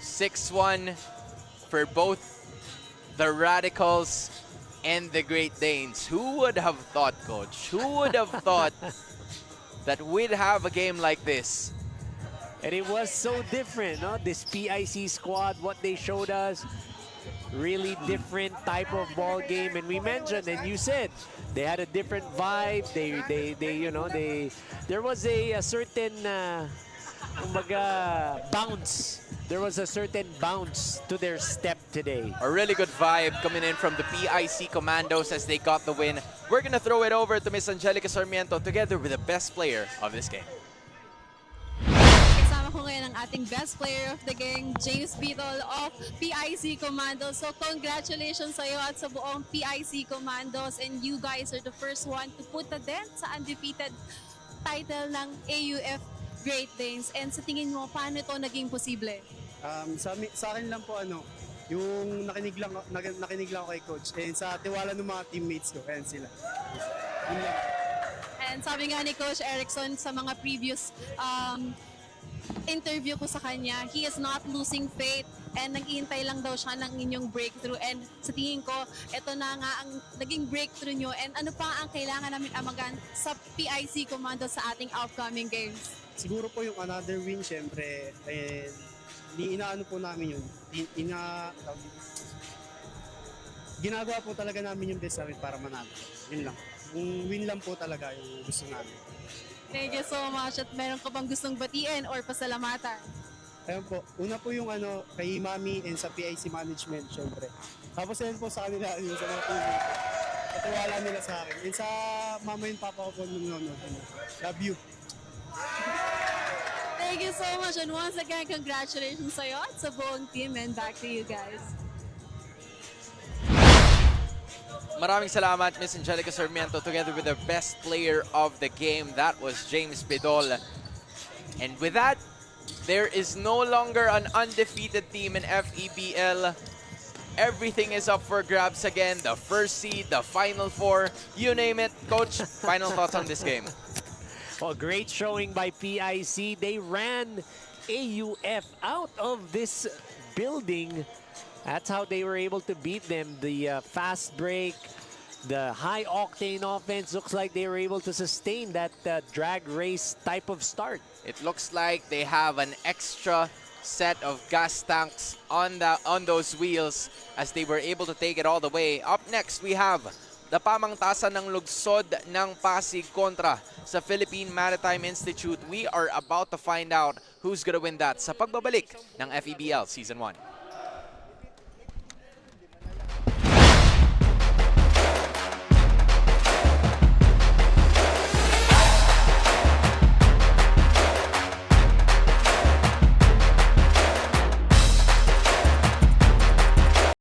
6-1 for both the Radicals and the Great Danes. Who would have thought, Coach? Who would have thought that we'd have a game like this? And it was so different, no? This PIC squad, what they showed us, really different type of ball game. And we mentioned, and you said, they had a different vibe. There was a certain, bounce. There was a certain bounce to their step today. A really good vibe coming in from the PIC Commandos as they got the win. We're gonna throw it over to Miss Angelica Sarmiento together with the best player of this game. Kasama ko ngayon ang ating best player of the game, James Beadle of PIC Commandos. So congratulations sa iyo at sa buong PIC Commandos, and you guys are the first one to put a dent sa undefeated title ng AUF Great Danes. And sa tingin mo, paano ito naging posible? Sa akin lang po yung nakinig lang ako kay coach and sa tiwala ng mga teammates ko, ayan sila. Yun lang. And sabi nga ni Coach Erickson sa mga previous interview ko sa kanya, he is not losing faith and nag-iintay lang daw siya ng inyong breakthrough. And sa tingin ko, ito na nga ang naging breakthrough nyo. And ano pa ang kailangan namin amagan sa PIC Commando sa ating upcoming games? Siguro po yung another win, syempre, and inaano po namin yun. Ginagawa po talaga namin yung best namin para manalo. Yun lang. Yung win lang po talaga yung gusto namin. Thank you so much. At meron ka bang gustong batiin or pasalamatan? Ayun po, una po yung kay Mami and sa PIC management, syempre. Tapos ayun po sa kanila, yun, sa mga teammates. Patiwala nila sa akin. And sa mama and papa ko po nanonood. Love you. Thank you so much. And once again, congratulations sa iyo at sa buong team. And back to you guys. Maraming salamat, Miss Angelica Sarmiento, together with the best player of the game. That was James Bidol. And with that, there is no longer an undefeated team in FEBL. Everything is up for grabs again. The first seed, the Final Four, you name it. Coach, final thoughts on this game? Well, great showing by PIC. They ran AUF out of this building. That's how they were able to beat them. The fast break, the high-octane offense, looks like they were able to sustain that drag race type of start. It looks like they have an extra set of gas tanks on those wheels as they were able to take it all the way. Up next, we have the pamangtasan ng lugsod ng Pasig kontra sa Philippine Maritime Institute. We are about to find out who's gonna win that sa pagbabalik ng FEBL Season 1.